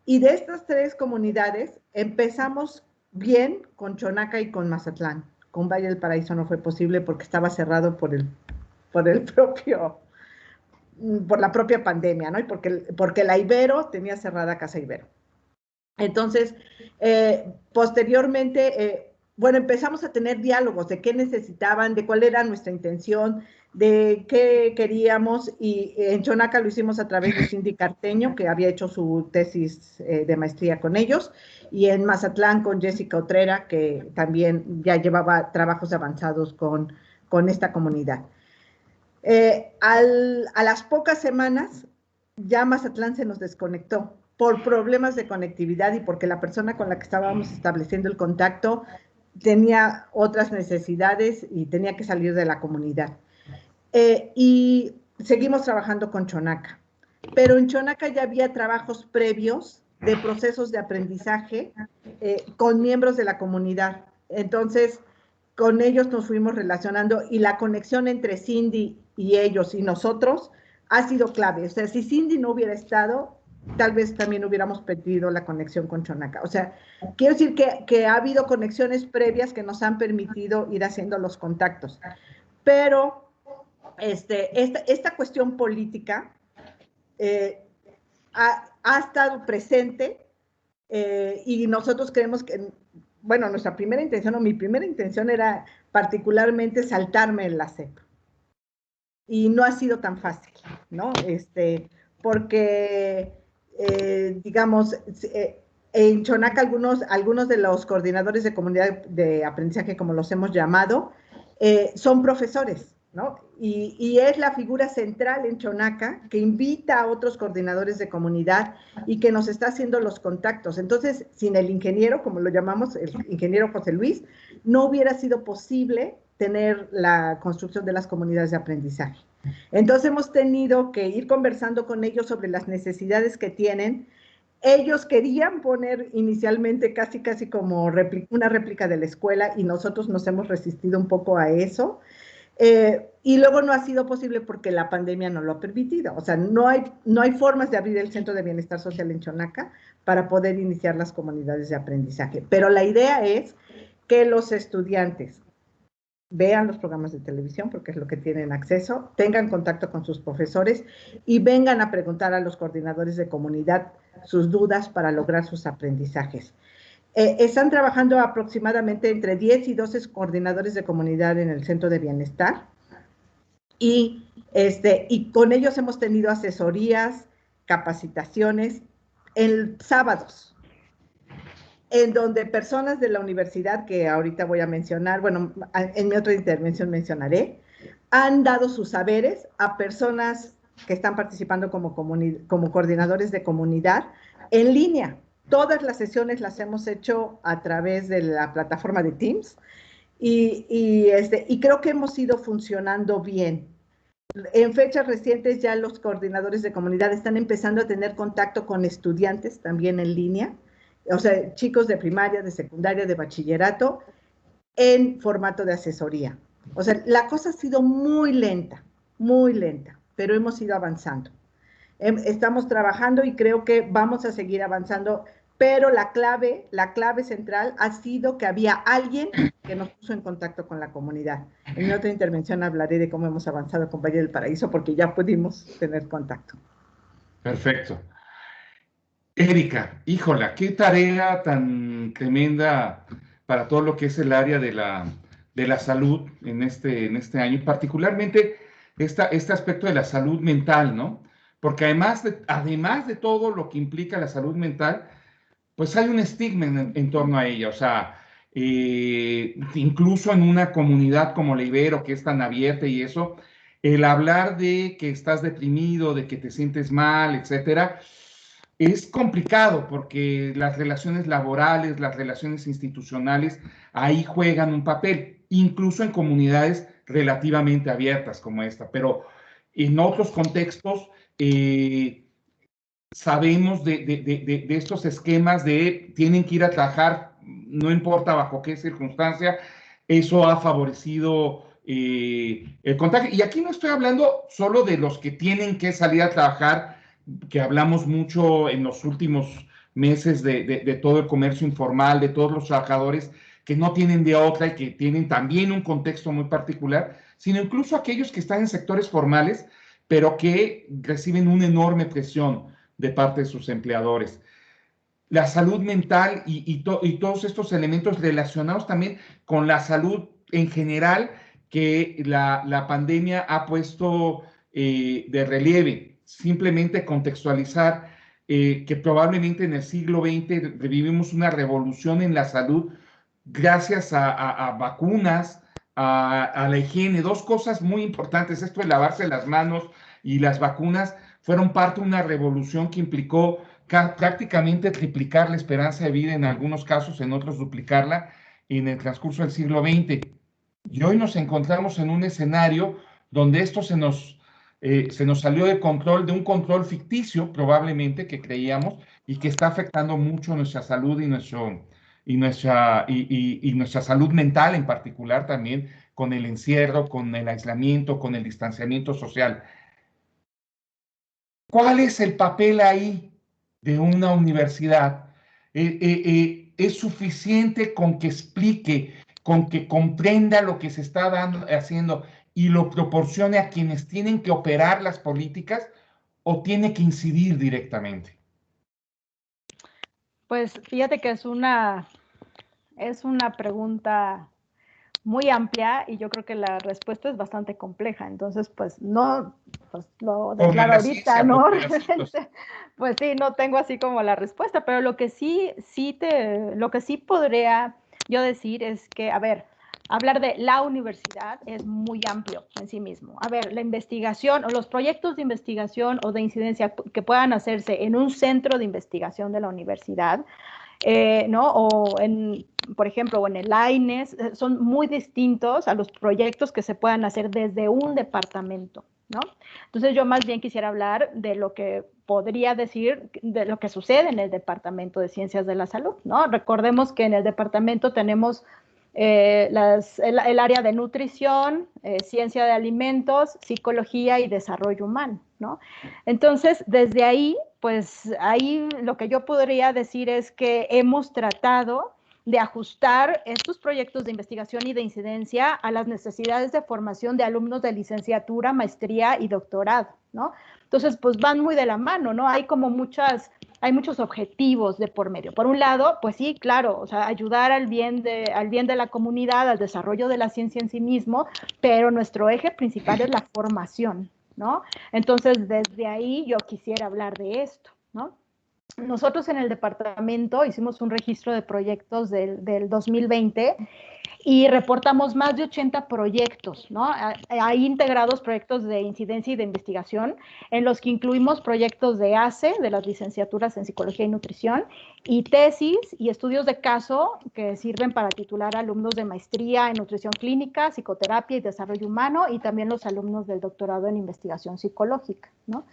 Y de estas 3 comunidades, empezamos bien con Chonaca y con Mazatlán. Con Valle del Paraíso no fue posible porque estaba cerrado por la propia pandemia, ¿no? Y porque la Ibero tenía cerrada Casa Ibero. Entonces, posteriormente, bueno, empezamos a tener diálogos de qué necesitaban, de cuál era nuestra intención, de qué queríamos, y en Chonaca lo hicimos a través de Cindy Carteño, que había hecho su tesis de maestría con ellos, y en Mazatlán con Jessica Otrera, que también ya llevaba trabajos avanzados con esta comunidad. A las pocas semanas, ya Mazatlán se nos desconectó por problemas de conectividad y porque la persona con la que estábamos estableciendo el contacto tenía otras necesidades y tenía que salir de la comunidad. Y seguimos trabajando con Chonaca, pero en Chonaca ya había trabajos previos de procesos de aprendizaje con miembros de la comunidad. Entonces, con ellos nos fuimos relacionando y la conexión entre Cindy y ellos y nosotros ha sido clave. O sea, si Cindy no hubiera estado, tal vez también hubiéramos perdido la conexión con Chonaca. O sea, quiero decir que ha habido conexiones previas que nos han permitido ir haciendo los contactos. Pero esta cuestión política ha estado presente y nosotros creemos que, bueno, nuestra primera intención, o mi primera intención era particularmente saltarme en la SEP. Y no ha sido tan fácil, ¿no? Porque, digamos, en Chonaca algunos de los coordinadores de comunidad de aprendizaje, como los hemos llamado, son profesores, ¿no? Y es la figura central en Chonaca que invita a otros coordinadores de comunidad y que nos está haciendo los contactos. Entonces, sin el ingeniero, como lo llamamos, el ingeniero José Luis, no hubiera sido posible tener la construcción de las comunidades de aprendizaje. Entonces, hemos tenido que ir conversando con ellos sobre las necesidades que tienen. Ellos querían poner inicialmente casi como una réplica de la escuela y nosotros nos hemos resistido un poco a eso. Y luego no ha sido posible porque la pandemia no lo ha permitido. O sea, no hay formas de abrir el Centro de Bienestar Social en Chonaca para poder iniciar las comunidades de aprendizaje. Pero la idea es que los estudiantes vean los programas de televisión, porque es lo que tienen acceso, tengan contacto con sus profesores y vengan a preguntar a los coordinadores de comunidad sus dudas para lograr sus aprendizajes. Están trabajando aproximadamente entre 10 y 12 coordinadores de comunidad en el Centro de Bienestar y con ellos hemos tenido asesorías, capacitaciones en sábados, en donde personas de la universidad, que ahorita voy a mencionar, bueno, en mi otra intervención mencionaré, han dado sus saberes a personas que están participando como coordinadores de comunidad en línea. Todas las sesiones las hemos hecho a través de la plataforma de Teams y creo que hemos ido funcionando bien. En fechas recientes ya los coordinadores de comunidad están empezando a tener contacto con estudiantes también en línea, o sea, chicos de primaria, de secundaria, de bachillerato, en formato de asesoría. O sea, la cosa ha sido muy lenta, pero hemos ido avanzando. Estamos trabajando y creo que vamos a seguir avanzando, pero la clave central ha sido que había alguien que nos puso en contacto con la comunidad. En mi otra intervención hablaré de cómo hemos avanzado con Valle del Paraíso, porque ya pudimos tener contacto. Perfecto. Erika, híjola, qué tarea tan tremenda para todo lo que es el área de la salud en este año, y particularmente este aspecto de la salud mental, ¿no? Porque además de todo lo que implica la salud mental, pues hay un estigma en torno a ella, o sea, incluso en una comunidad como la Ibero, que es tan abierta y eso, el hablar de que estás deprimido, de que te sientes mal, etcétera, es complicado porque las relaciones laborales, las relaciones institucionales, ahí juegan un papel, incluso en comunidades relativamente abiertas como esta, pero en otros contextos sabemos de estos esquemas de tienen que ir a trabajar, no importa bajo qué circunstancia, eso ha favorecido el contagio. Y aquí no estoy hablando solo de los que tienen que salir a trabajar, que hablamos mucho en los últimos meses de todo el comercio informal, de todos los trabajadores que no tienen de otra y que tienen también un contexto muy particular, sino incluso aquellos que están en sectores formales, pero que reciben una enorme presión de parte de sus empleadores. La salud mental y todos estos elementos relacionados también con la salud en general que la pandemia ha puesto de relieve. Simplemente contextualizar que probablemente en el siglo XX vivimos una revolución en la salud gracias a vacunas, a la higiene, dos cosas muy importantes, esto de lavarse las manos y las vacunas fueron parte de una revolución que implicó prácticamente triplicar la esperanza de vida en algunos casos, en otros duplicarla en el transcurso del siglo XX. Y hoy nos encontramos en un escenario donde esto se nos salió de control, de un control ficticio probablemente que creíamos y que está afectando mucho nuestra salud y nuestra salud mental en particular también con el encierro, con el aislamiento, con el distanciamiento social. ¿Cuál es el papel ahí de una universidad? ¿Es suficiente con que explique, con que comprenda lo que se está haciendo y lo proporcione a quienes tienen que operar las políticas o tiene que incidir directamente? Pues fíjate que es una pregunta muy amplia y yo creo que la respuesta es bastante compleja. Entonces, pues no, pues lo declaro ahorita, ¿no? Pues sí, no tengo así como la respuesta, pero lo que sí podría yo decir es que, a ver, hablar de la universidad es muy amplio en sí mismo. A ver, la investigación o los proyectos de investigación o de incidencia que puedan hacerse en un centro de investigación de la universidad, ¿no? O por ejemplo, o en el AINES, son muy distintos a los proyectos que se puedan hacer desde un departamento, ¿no? Entonces yo más bien quisiera hablar de lo que podría decir, de lo que sucede en el Departamento de Ciencias de la Salud, ¿no? Recordemos que en el departamento tenemos el área de nutrición, ciencia de alimentos, psicología y desarrollo humano, ¿no? Entonces, desde ahí, pues ahí lo que yo podría decir es que hemos tratado de ajustar estos proyectos de investigación y de incidencia a las necesidades de formación de alumnos de licenciatura, maestría y doctorado, ¿no? Entonces, pues van muy de la mano, ¿no? Hay muchos objetivos de por medio. Por un lado, pues sí, claro, o sea, ayudar al bien de la comunidad, al desarrollo de la ciencia en sí mismo, pero nuestro eje principal es la formación, ¿no? Entonces, desde ahí yo quisiera hablar de esto, ¿no? Nosotros en el departamento hicimos un registro de proyectos del 2020 y reportamos más de 80 proyectos, ¿no? Hay integrados proyectos de incidencia y de investigación, en los que incluimos proyectos de ACE, de las licenciaturas en Psicología y Nutrición, y tesis y estudios de caso que sirven para titular alumnos de maestría en Nutrición Clínica, Psicoterapia y Desarrollo Humano, y también los alumnos del doctorado en Investigación Psicológica, ¿no?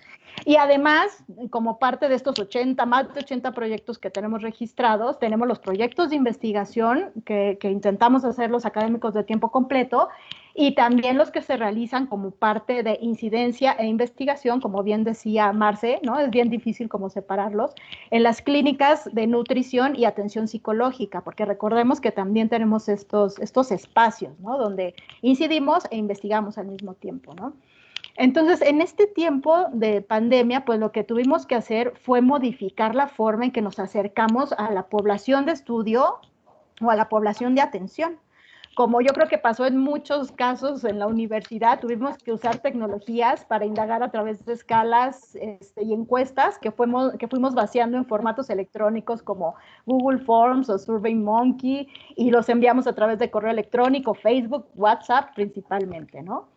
Y además, como parte de estos 80, más de 80 proyectos que tenemos registrados, tenemos los proyectos de investigación que intentamos hacer los académicos de tiempo completo, y también los que se realizan como parte de incidencia e investigación, como bien decía Marce, ¿no? Es bien difícil como separarlos, en las clínicas de nutrición y atención psicológica, porque recordemos que también tenemos estos espacios, ¿no? Donde incidimos e investigamos al mismo tiempo, ¿no? Entonces, en este tiempo de pandemia, pues lo que tuvimos que hacer fue modificar la forma en que nos acercamos a la población de estudio o a la población de atención. Como yo creo que pasó en muchos casos en la universidad, tuvimos que usar tecnologías para indagar a través de escalas y encuestas que fuimos vaciando en formatos electrónicos como Google Forms o SurveyMonkey, y los enviamos a través de correo electrónico, Facebook, WhatsApp principalmente, ¿no?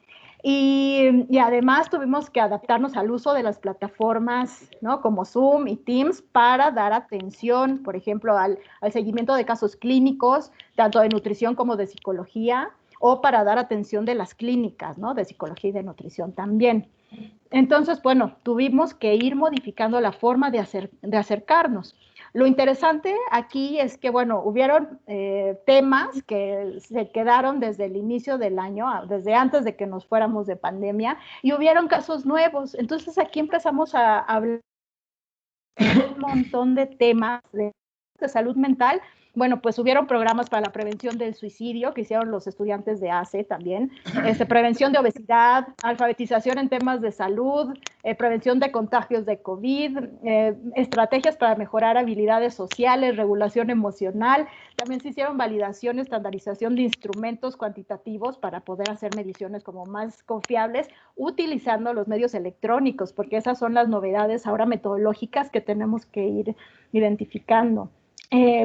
Y además tuvimos que adaptarnos al uso de las plataformas, ¿no? Como Zoom y Teams, para dar atención, por ejemplo, al seguimiento de casos clínicos, tanto de nutrición como de psicología, o para dar atención de las clínicas, ¿no? De psicología y de nutrición también. Entonces, bueno, tuvimos que ir modificando la forma de acercarnos. Lo interesante aquí es que, bueno, hubieron temas que se quedaron desde el inicio del año, desde antes de que nos fuéramos de pandemia, y hubieron casos nuevos. Entonces aquí empezamos a hablar de un montón de temas de salud mental. Bueno, pues hubieron programas para la prevención del suicidio que hicieron los estudiantes de ACE también, prevención de obesidad, alfabetización en temas de salud, prevención de contagios de COVID, estrategias para mejorar habilidades sociales, regulación emocional. También se hicieron validación, estandarización de instrumentos cuantitativos para poder hacer mediciones como más confiables, utilizando los medios electrónicos, porque esas son las novedades ahora metodológicas que tenemos que ir identificando.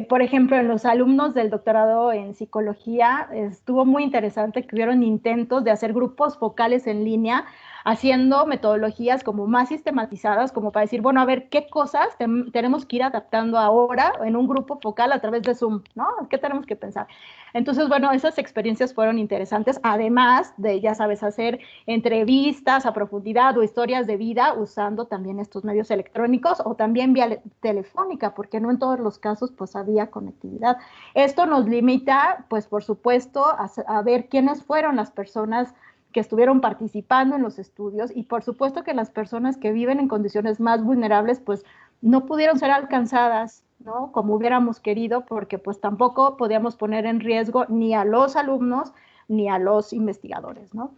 Por ejemplo, en los alumnos del doctorado en psicología estuvo muy interesante que hubieron intentos de hacer grupos focales en línea, haciendo metodologías como más sistematizadas, como para decir, bueno, a ver, ¿qué cosas tenemos que ir adaptando ahora en un grupo focal a través de Zoom, ¿no? ¿Qué tenemos que pensar? Entonces, bueno, esas experiencias fueron interesantes, además de, ya sabes, hacer entrevistas a profundidad o historias de vida usando también estos medios electrónicos, o también vía telefónica, porque no en todos los casos pues había conectividad. Esto nos limita, pues por supuesto, a ver quiénes fueron las personas que estuvieron participando en los estudios, y por supuesto que las personas que viven en condiciones más vulnerables pues no pudieron ser alcanzadas, ¿no? Como hubiéramos querido, porque pues tampoco podíamos poner en riesgo ni a los alumnos ni a los investigadores, ¿no?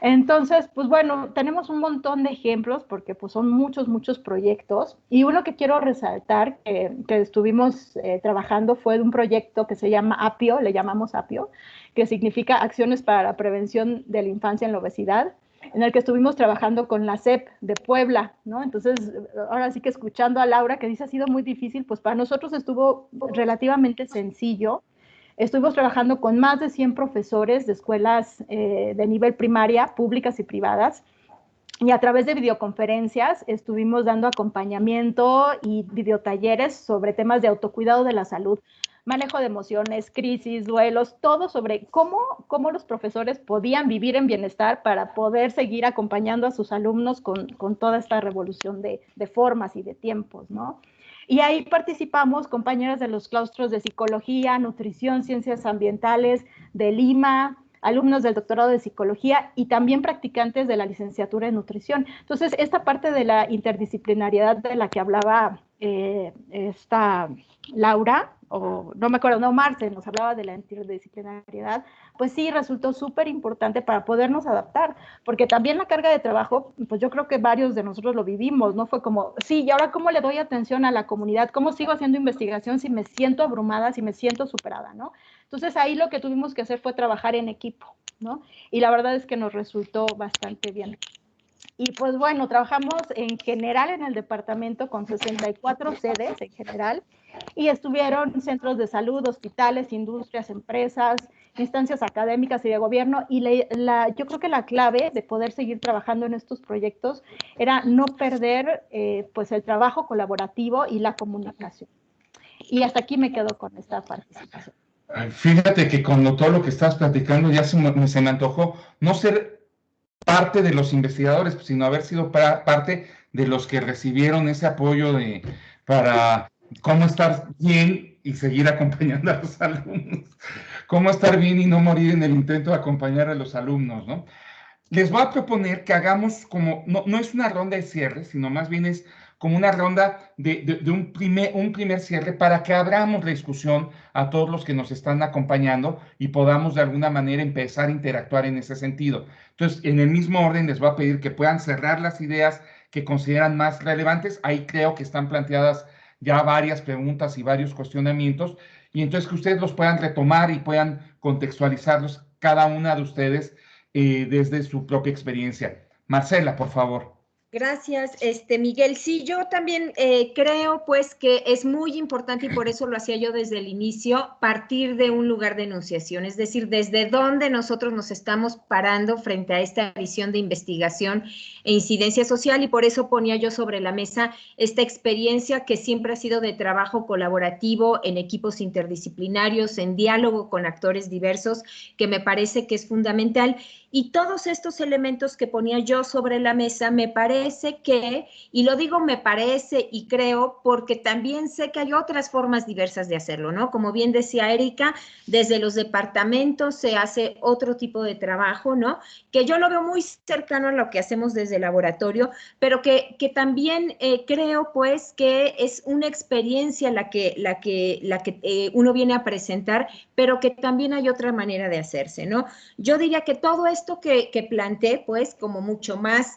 Entonces, pues bueno, tenemos un montón de ejemplos porque pues son muchos proyectos, y uno que quiero resaltar que estuvimos trabajando fue de un proyecto que se llama APIO, le llamamos APIO, que significa Acciones para la Prevención de la Infancia en la Obesidad, en el que estuvimos trabajando con la SEP de Puebla, ¿no? Entonces, ahora sí que escuchando a Laura que dice ha sido muy difícil, pues para nosotros estuvo relativamente sencillo. Estuvimos trabajando con más de 100 profesores de escuelas de nivel primaria, públicas y privadas, y a través de videoconferencias estuvimos dando acompañamiento y videotalleres sobre temas de autocuidado de la salud, manejo de emociones, crisis, duelos, todo sobre cómo los profesores podían vivir en bienestar para poder seguir acompañando a sus alumnos con toda esta revolución de formas y de tiempos, ¿no? Y ahí participamos compañeras de los claustros de psicología, nutrición, ciencias ambientales de Lima, alumnos del doctorado de psicología y también practicantes de la licenciatura en nutrición. Entonces, esta parte de la interdisciplinariedad de la que hablaba esta Laura, o no me acuerdo, no, Marce, nos hablaba de la interdisciplinariedad, pues sí, resultó súper importante para podernos adaptar, porque también la carga de trabajo, pues yo creo que varios de nosotros lo vivimos, ¿no? Fue como, sí, ¿y ahora cómo le doy atención a la comunidad? ¿Cómo sigo haciendo investigación si me siento abrumada, si me siento superada, ¿no? Entonces ahí lo que tuvimos que hacer fue trabajar en equipo, ¿no? Y la verdad es que nos resultó bastante bien. Y pues bueno, trabajamos en general en el departamento con 64 sedes en general, y estuvieron centros de salud, hospitales, industrias, empresas, instancias académicas y de gobierno, y yo creo que la clave de poder seguir trabajando en estos proyectos era no perder pues el trabajo colaborativo y la comunicación. Y hasta aquí me quedo con esta participación. Fíjate que con todo lo que estás platicando ya se me antojó no ser parte de los investigadores, sino haber sido parte de los que recibieron ese apoyo para cómo estar bien y seguir acompañando a los alumnos. Cómo estar bien y no morir en el intento de acompañar a los alumnos, ¿no? Les voy a proponer que hagamos como, no es una ronda de cierre, sino más bien es como una ronda de un primer cierre para que abramos la discusión a todos los que nos están acompañando y podamos de alguna manera empezar a interactuar en ese sentido. Entonces, en el mismo orden les voy a pedir que puedan cerrar las ideas que consideran más relevantes. Ahí creo que están planteadas ya varias preguntas y varios cuestionamientos, y entonces que ustedes los puedan retomar y puedan contextualizarlos cada una de ustedes desde su propia experiencia. Marcela, por favor. Gracias, Miguel. Sí, yo también creo pues que es muy importante, y por eso lo hacía yo desde el inicio, partir de un lugar de enunciación, es decir, desde dónde nosotros nos estamos parando frente a esta visión de investigación e incidencia social, y por eso ponía yo sobre la mesa esta experiencia que siempre ha sido de trabajo colaborativo en equipos interdisciplinarios, en diálogo con actores diversos, que me parece que es fundamental. Y todos estos elementos que ponía yo sobre la mesa, me parece que, y lo digo me parece y creo, porque también sé que hay otras formas diversas de hacerlo, ¿no? Como bien decía Erika, desde los departamentos se hace otro tipo de trabajo, ¿no? Que yo lo veo muy cercano a lo que hacemos desde el laboratorio, pero que también creo, pues, que es una experiencia la que uno viene a presentar, pero que también hay otra manera de hacerse, ¿no? Yo diría que todo esto que planteé, pues, como mucho más,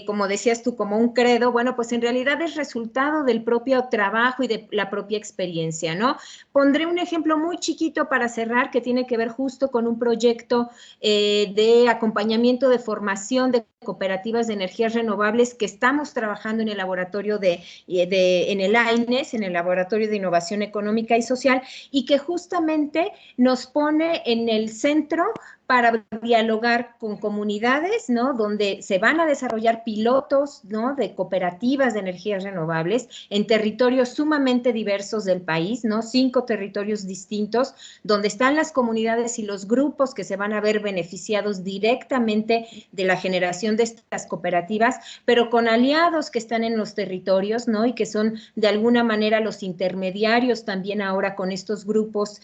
como decías tú, como un credo, bueno, pues en realidad es resultado del propio trabajo y de la propia experiencia, ¿no? Pondré un ejemplo muy chiquito para cerrar, que tiene que ver justo con un proyecto de acompañamiento de formación de cooperativas de energías renovables que estamos trabajando en el laboratorio en el AINES, en el Laboratorio de Innovación Económica y Social, y que justamente nos pone en el centro para dialogar con comunidades, ¿no? Donde se van a desarrollar pilotos, ¿no? De cooperativas de energías renovables en territorios sumamente diversos del país, ¿no? 5 territorios distintos, donde están las comunidades y los grupos que se van a ver beneficiados directamente de la generación de estas cooperativas, pero con aliados que están en los territorios, ¿no? Y que son de alguna manera los intermediarios también ahora con estos grupos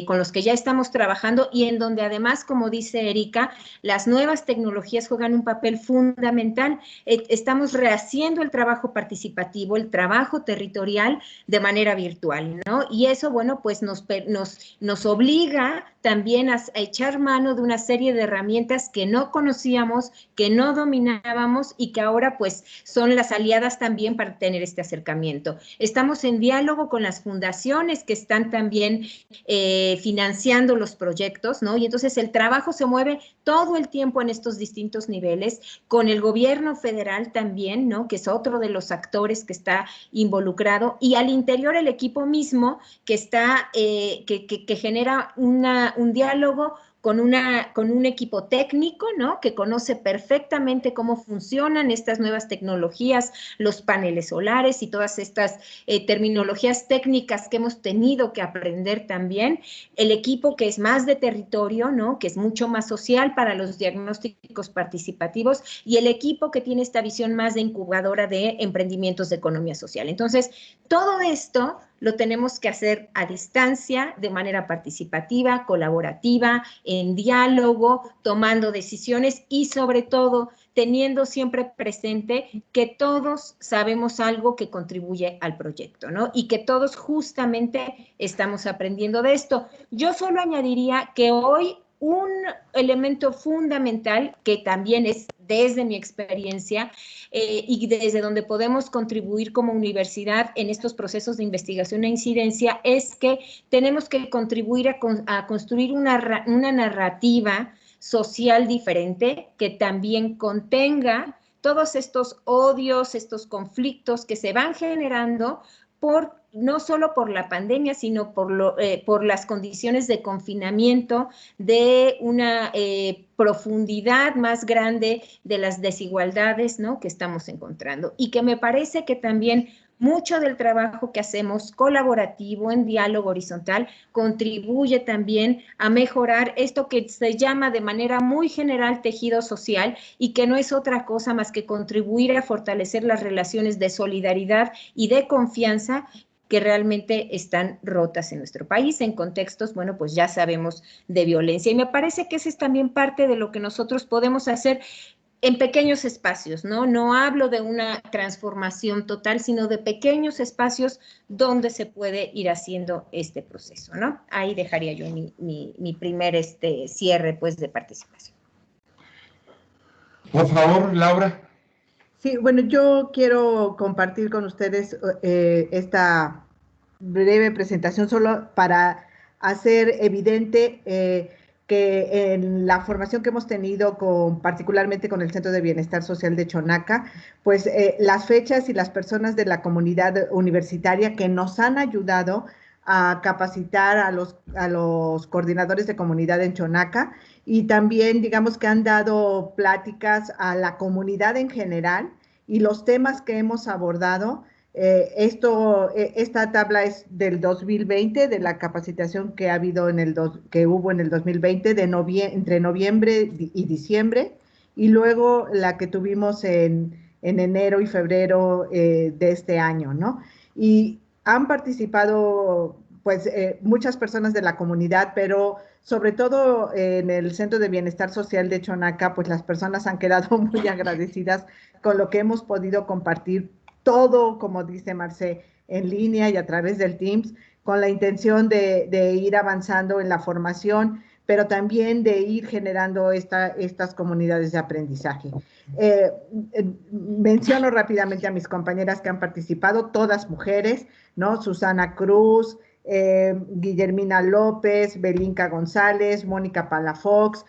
con los que ya estamos trabajando, y en donde además, como dice Erika, las nuevas tecnologías juegan un papel fundamental. Estamos rehaciendo el trabajo participativo, el trabajo territorial de manera virtual, ¿no? Y eso, bueno, pues nos obliga también a echar mano de una serie de herramientas que no conocíamos, que no dominábamos y que ahora pues son las aliadas también para tener este acercamiento. Estamos en diálogo con las fundaciones que están también financiando los proyectos, ¿no? Y entonces el trabajo se mueve todo el tiempo en estos distintos niveles, con el gobierno federal también, ¿no? Que es otro de los actores que está involucrado, y al interior el equipo mismo que está, que genera un diálogo con un equipo técnico, ¿no? Que conoce perfectamente cómo funcionan estas nuevas tecnologías, los paneles solares y todas estas terminologías técnicas que hemos tenido que aprender también. El equipo que es más de territorio, ¿no? Que es mucho más social para los diagnósticos participativos, y el equipo que tiene esta visión más de incubadora de emprendimientos de economía social. Entonces, todo esto lo tenemos que hacer a distancia, de manera participativa, colaborativa, en diálogo, tomando decisiones y sobre todo teniendo siempre presente que todos sabemos algo que contribuye al proyecto, ¿no? Y que todos justamente estamos aprendiendo de esto. Yo solo añadiría que hoy un elemento fundamental, que también es desde mi experiencia y desde donde podemos contribuir como universidad en estos procesos de investigación e incidencia, es que tenemos que contribuir a construir una narrativa social diferente que también contenga todos estos odios, estos conflictos que se van generando no solo por la pandemia, sino por las condiciones de confinamiento, de una profundidad más grande de las desigualdades, ¿no?, que estamos encontrando. Y que me parece que también mucho del trabajo que hacemos colaborativo, en diálogo horizontal, contribuye también a mejorar esto que se llama de manera muy general tejido social y que no es otra cosa más que contribuir a fortalecer las relaciones de solidaridad y de confianza que realmente están rotas en nuestro país en contextos, bueno, pues ya sabemos, de violencia. Y me parece que ese es también parte de lo que nosotros podemos hacer en pequeños espacios, ¿no? No hablo de una transformación total, sino de pequeños espacios donde se puede ir haciendo este proceso, ¿no? Ahí dejaría yo mi primer cierre, pues, de participación. Por favor, Laura. Sí, bueno, yo quiero compartir con ustedes esta breve presentación solo para hacer evidente que en la formación que hemos tenido particularmente con el Centro de Bienestar Social de Chonaca, pues las fechas y las personas de la comunidad universitaria que nos han ayudado a capacitar a los coordinadores de comunidad en Chonaca, y también, digamos, que han dado pláticas a la comunidad en general, y los temas que hemos abordado. Esta tabla es del 2020, de la capacitación que hubo en el 2020, entre noviembre y diciembre, y luego la que tuvimos en enero y febrero de este año, ¿no? Y han participado, pues, muchas personas de la comunidad, pero sobre todo en el Centro de Bienestar Social de Chonaca, pues las personas han quedado muy agradecidas con lo que hemos podido compartir, todo, como dice Marce, en línea y a través del Teams, con la intención de ir avanzando en la formación, pero también de ir generando estas comunidades de aprendizaje. Menciono rápidamente a mis compañeras que han participado, todas mujeres, ¿no? Susana Cruz, Guillermina López, Belinka González, Mónica Palafox,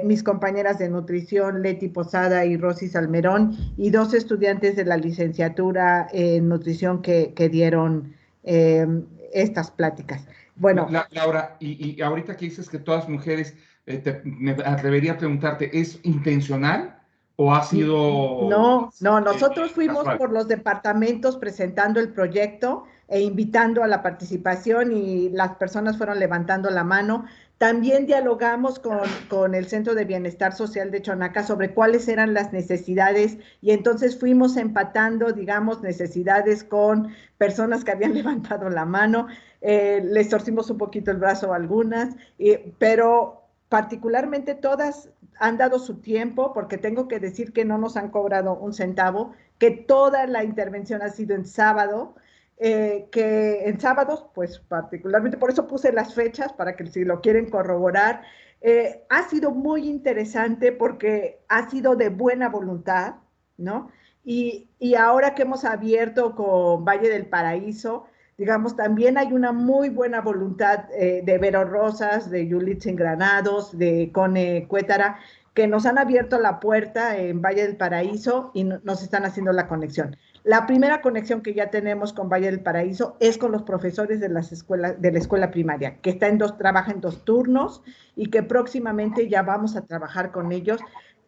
mis compañeras de nutrición, Leti Posada y Rosy Salmerón, y 2 estudiantes de la licenciatura en nutrición que dieron estas pláticas. Bueno, Laura, y ahorita que dices que todas mujeres, me atrevería a preguntarte, ¿es intencional o ha sido...? No, nosotros fuimos casual? por los departamentos presentando el proyecto e invitando a la participación, y las personas fueron levantando la mano. También dialogamos con el Centro de Bienestar Social de Chonaca sobre cuáles eran las necesidades, y entonces fuimos empatando, digamos, necesidades con personas que habían levantado la mano. Les torcimos un poquito el brazo a algunas, pero particularmente todas han dado su tiempo, porque tengo que decir que no nos han cobrado un centavo, que toda la intervención ha sido en sábado, que en sábados, pues particularmente, por eso puse las fechas, para que si lo quieren corroborar. Ha sido muy interesante porque ha sido de buena voluntad, ¿no? Y ahora que hemos abierto con Valle del Paraíso, digamos, también hay una muy buena voluntad de Vero Rosas, de Yulitsin Granados, de Cone Cuétara, que nos han abierto la puerta en Valle del Paraíso y nos están haciendo la conexión. La primera conexión que ya tenemos con Valle del Paraíso es con los profesores de la escuela primaria, que trabaja en 2 turnos, y que próximamente ya vamos a trabajar con ellos,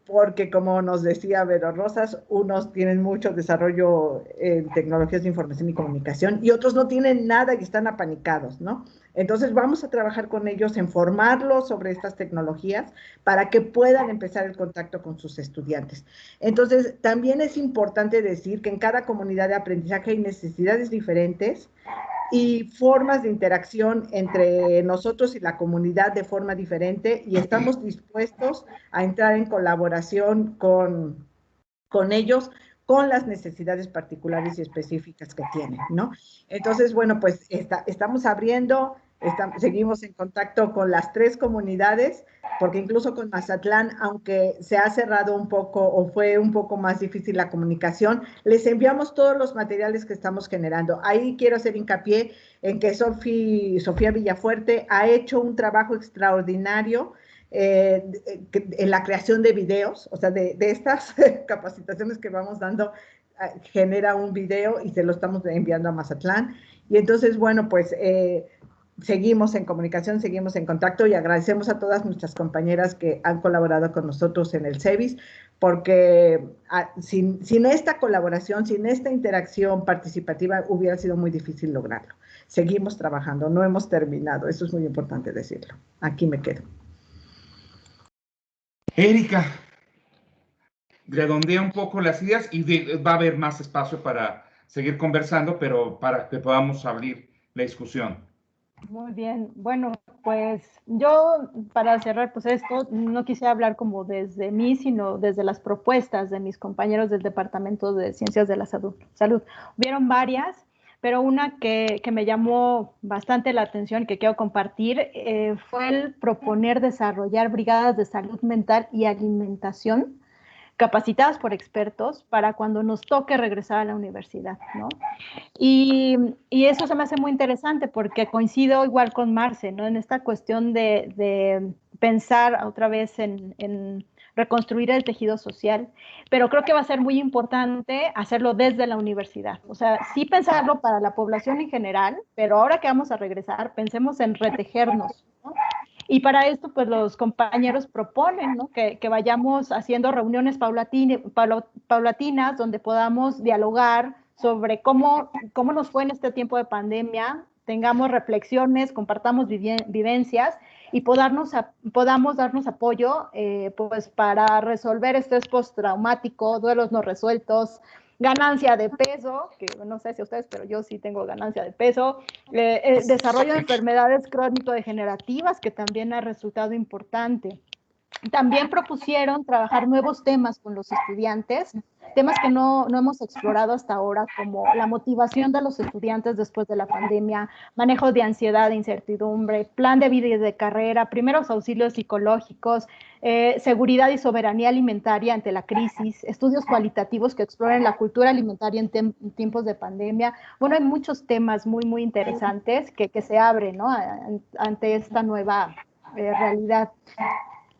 porque como nos decía Vero Rosas, unos tienen mucho desarrollo en tecnologías de información y comunicación y otros no tienen nada y están apanicados, ¿no? Entonces vamos a trabajar con ellos en formarlos sobre estas tecnologías para que puedan empezar el contacto con sus estudiantes. Entonces también es importante decir que en cada comunidad de aprendizaje hay necesidades diferentes y formas de interacción entre nosotros y la comunidad de forma diferente, y estamos dispuestos a entrar en colaboración con ellos, con las necesidades particulares y específicas que tienen, ¿no? Entonces, bueno, pues estamos abriendo, seguimos en contacto con las 3 comunidades, porque incluso con Mazatlán, aunque se ha cerrado un poco o fue un poco más difícil la comunicación, les enviamos todos los materiales que estamos generando. Ahí quiero hacer hincapié en que Sofía Villafuerte ha hecho un trabajo extraordinario en la creación de videos, o sea, de estas capacitaciones que vamos dando. genera un video y se lo estamos enviando a Mazatlán. Y entonces, bueno, pues seguimos en comunicación, seguimos en contacto y agradecemos a todas nuestras compañeras que han colaborado con nosotros en el CEBIS, porque sin esta colaboración, sin esta interacción participativa, hubiera sido muy difícil lograrlo. Seguimos trabajando, no hemos terminado, eso es muy importante decirlo. Aquí me quedo. Erika, redondea un poco las ideas y va a haber más espacio para seguir conversando, pero para que podamos abrir la discusión. Muy bien, bueno, pues yo para cerrar pues esto no quisiera hablar como desde mí, sino desde las propuestas de mis compañeros del Departamento de Ciencias de la Salud. Hubieron varias, pero una que me llamó bastante la atención y que quiero compartir fue el proponer desarrollar brigadas de salud mental y alimentación capacitadas por expertos para cuando nos toque regresar a la universidad, ¿no? Y eso se me hace muy interesante porque coincido igual con Marce, ¿no? En esta cuestión de pensar otra vez en reconstruir el tejido social, pero creo que va a ser muy importante hacerlo desde la universidad. O sea, sí pensarlo para la población en general, pero ahora que vamos a regresar, pensemos en retejernos, ¿no? Y para esto, pues los compañeros proponen, ¿no? que vayamos haciendo reuniones paulatinas donde podamos dialogar sobre cómo nos fue en este tiempo de pandemia, tengamos reflexiones, compartamos vivencias y podamos darnos apoyo pues para resolver estrés postraumático, duelos no resueltos, ganancia de peso, que no sé si ustedes, pero yo sí tengo ganancia de peso, desarrollo de enfermedades crónico-degenerativas, que también ha resultado importante. También propusieron trabajar nuevos temas con los estudiantes, temas que no hemos explorado hasta ahora, como la motivación de los estudiantes después de la pandemia, manejo de ansiedad e incertidumbre, plan de vida y de carrera, primeros auxilios psicológicos, seguridad y soberanía alimentaria ante la crisis, estudios cualitativos que exploren la cultura alimentaria en tiempos de pandemia. Bueno, hay muchos temas muy, muy interesantes que se abren, ¿no? Ante esta nueva realidad.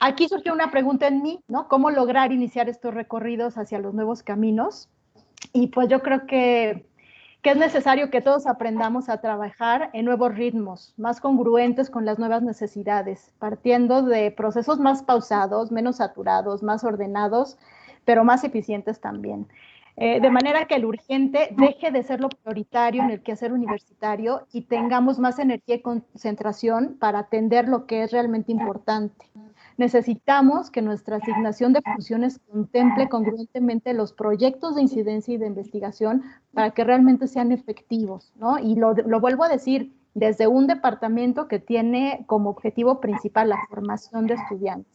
Aquí surgió una pregunta en mí, ¿no? ¿Cómo lograr iniciar estos recorridos hacia los nuevos caminos? Y pues yo creo que es necesario que todos aprendamos a trabajar en nuevos ritmos, más congruentes con las nuevas necesidades, partiendo de procesos más pausados, menos saturados, más ordenados, pero más eficientes también. De manera que el urgente deje de ser lo prioritario en el quehacer universitario y tengamos más energía y concentración para atender lo que es realmente importante. Necesitamos que nuestra asignación de funciones contemple congruentemente los proyectos de incidencia y de investigación para que realmente sean efectivos, ¿no? Y lo vuelvo a decir, desde un departamento que tiene como objetivo principal la formación de estudiantes.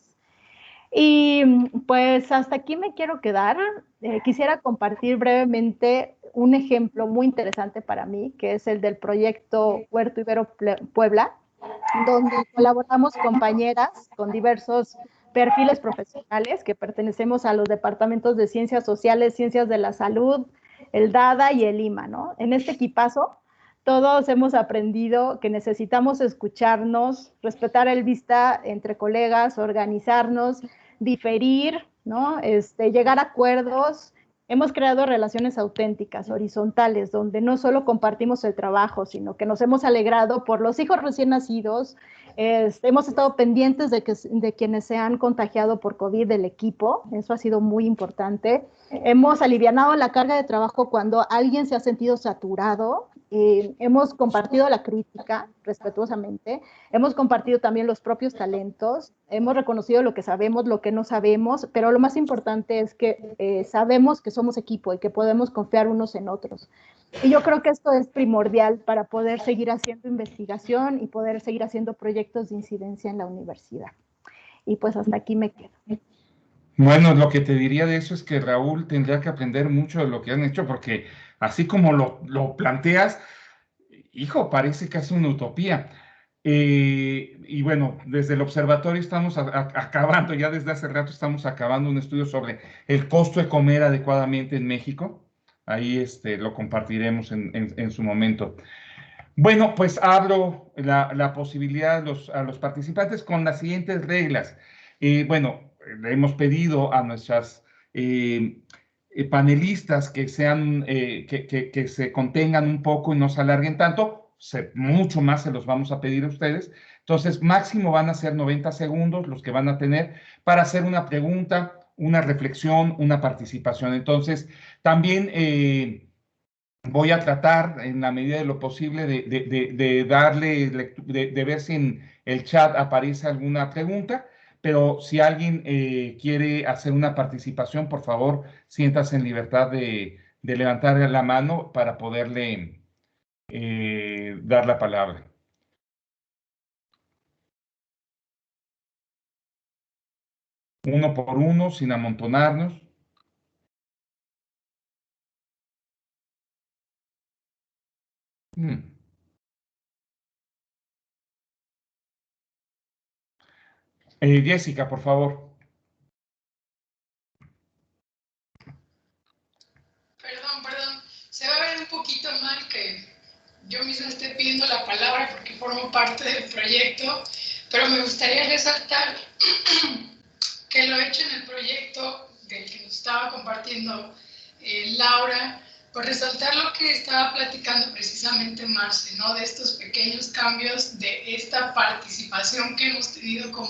Y pues hasta aquí me quiero quedar. Quisiera compartir brevemente un ejemplo muy interesante para mí, que es el del proyecto Puerto Ibero Puebla, donde colaboramos compañeras con diversos perfiles profesionales que pertenecemos a los departamentos de Ciencias Sociales, Ciencias de la Salud, el DADA y el IMA, ¿no? En este equipazo, todos hemos aprendido que necesitamos escucharnos, respetar el vista entre colegas, organizarnos, diferir, ¿no? Llegar a acuerdos. Hemos creado relaciones auténticas, horizontales, donde no solo compartimos el trabajo, sino que nos hemos alegrado por los hijos recién nacidos. Hemos estado pendientes de quienes se han contagiado por COVID del equipo. Eso ha sido muy importante. Hemos alivianado la carga de trabajo cuando alguien se ha sentido saturado. Hemos compartido la crítica respetuosamente. Hemos compartido también los propios talentos. Hemos reconocido lo que sabemos, lo que no sabemos, pero lo más importante es que sabemos que somos equipo y que podemos confiar unos en otros. Y yo creo que esto es primordial para poder seguir haciendo investigación y poder seguir haciendo proyectos de incidencia en la universidad. Y pues hasta aquí me quedo. Bueno, lo que te diría de eso es que Raúl tendría que aprender mucho de lo que han hecho, porque así como lo planteas, hijo, parece casi una utopía. Y bueno, desde el observatorio estamos acabando, ya desde hace rato estamos acabando un estudio sobre el costo de comer adecuadamente en México. Ahí lo compartiremos en su momento. Bueno, pues abro la posibilidad a los participantes con las siguientes reglas. Bueno, le hemos pedido a nuestras panelistas que sean, que se contengan un poco y no se alarguen tanto, mucho más se los vamos a pedir a ustedes. Entonces, máximo van a ser 90 segundos los que van a tener para hacer una pregunta, una reflexión, una participación. Entonces, también voy a tratar, en la medida de lo posible, de darle, de ver si en el chat aparece alguna pregunta, pero si alguien quiere hacer una participación, por favor, siéntase en libertad de levantar la mano para poderle dar la palabra. Uno por uno, sin amontonarnos. Jessica, por favor. Perdón. Se va a ver un poquito mal que yo misma esté pidiendo la palabra porque formo parte del proyecto, pero me gustaría resaltar que lo hecho en el proyecto del que nos estaba compartiendo Laura, por resaltar lo que estaba platicando precisamente Marce, ¿no? De estos pequeños cambios, de esta participación que hemos tenido como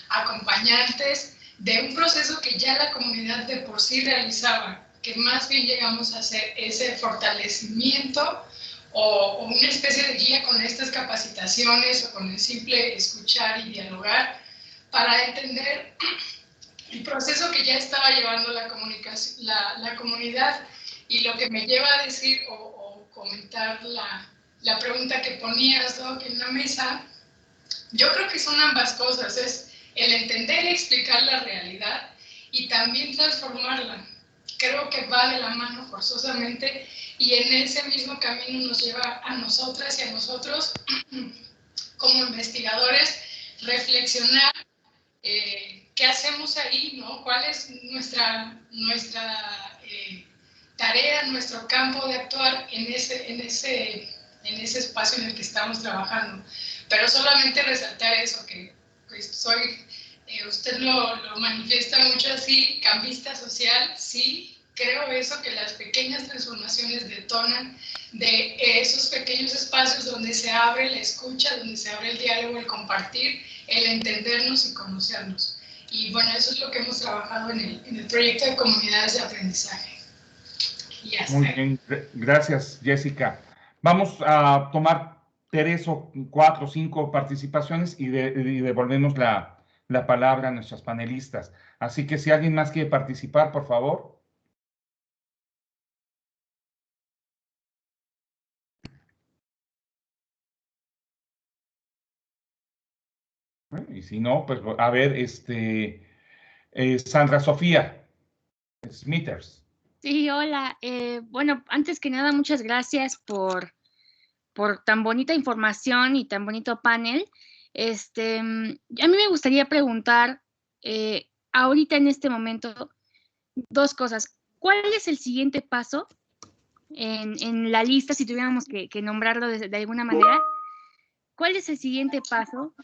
acompañantes, de un proceso que ya la comunidad de por sí realizaba, que más bien llegamos a hacer ese fortalecimiento o una especie de guía con estas capacitaciones o con el simple escuchar y dialogar para entender el proceso que ya estaba llevando la comunidad. Y lo que me lleva a decir o comentar la pregunta que ponías, Doc, en la mesa, yo creo que son ambas cosas, es el entender y explicar la realidad y también transformarla. Creo que va de la mano forzosamente y en ese mismo camino nos lleva a nosotras y a nosotros como investigadores reflexionar qué hacemos ahí, ¿no? ¿Cuál es nuestra tarea, nuestro campo de actuar en ese espacio en el que estamos trabajando? Pero solamente resaltar eso, que soy, usted lo manifiesta mucho así, cambista social, sí, creo eso, que las pequeñas transformaciones detonan de esos pequeños espacios donde se abre la escucha, donde se abre el diálogo, el compartir, el entendernos y conocernos. Y bueno, eso es lo que hemos trabajado en el proyecto de comunidades de aprendizaje. Muy bien, gracias, Jessica. Vamos a tomar 3 o 4 o 5 participaciones y devolvemos la palabra a nuestras panelistas. Así que si alguien más quiere participar, por favor. Y si no, pues a ver, Sandra Sofía Smithers. Sí, hola. Bueno, antes que nada, muchas gracias por tan bonita información y tan bonito panel. A mí me gustaría preguntar, ahorita en este momento, 2 cosas. ¿Cuál es el siguiente paso en la lista, si tuviéramos que nombrarlo de alguna manera? ¿Cuál es el siguiente paso?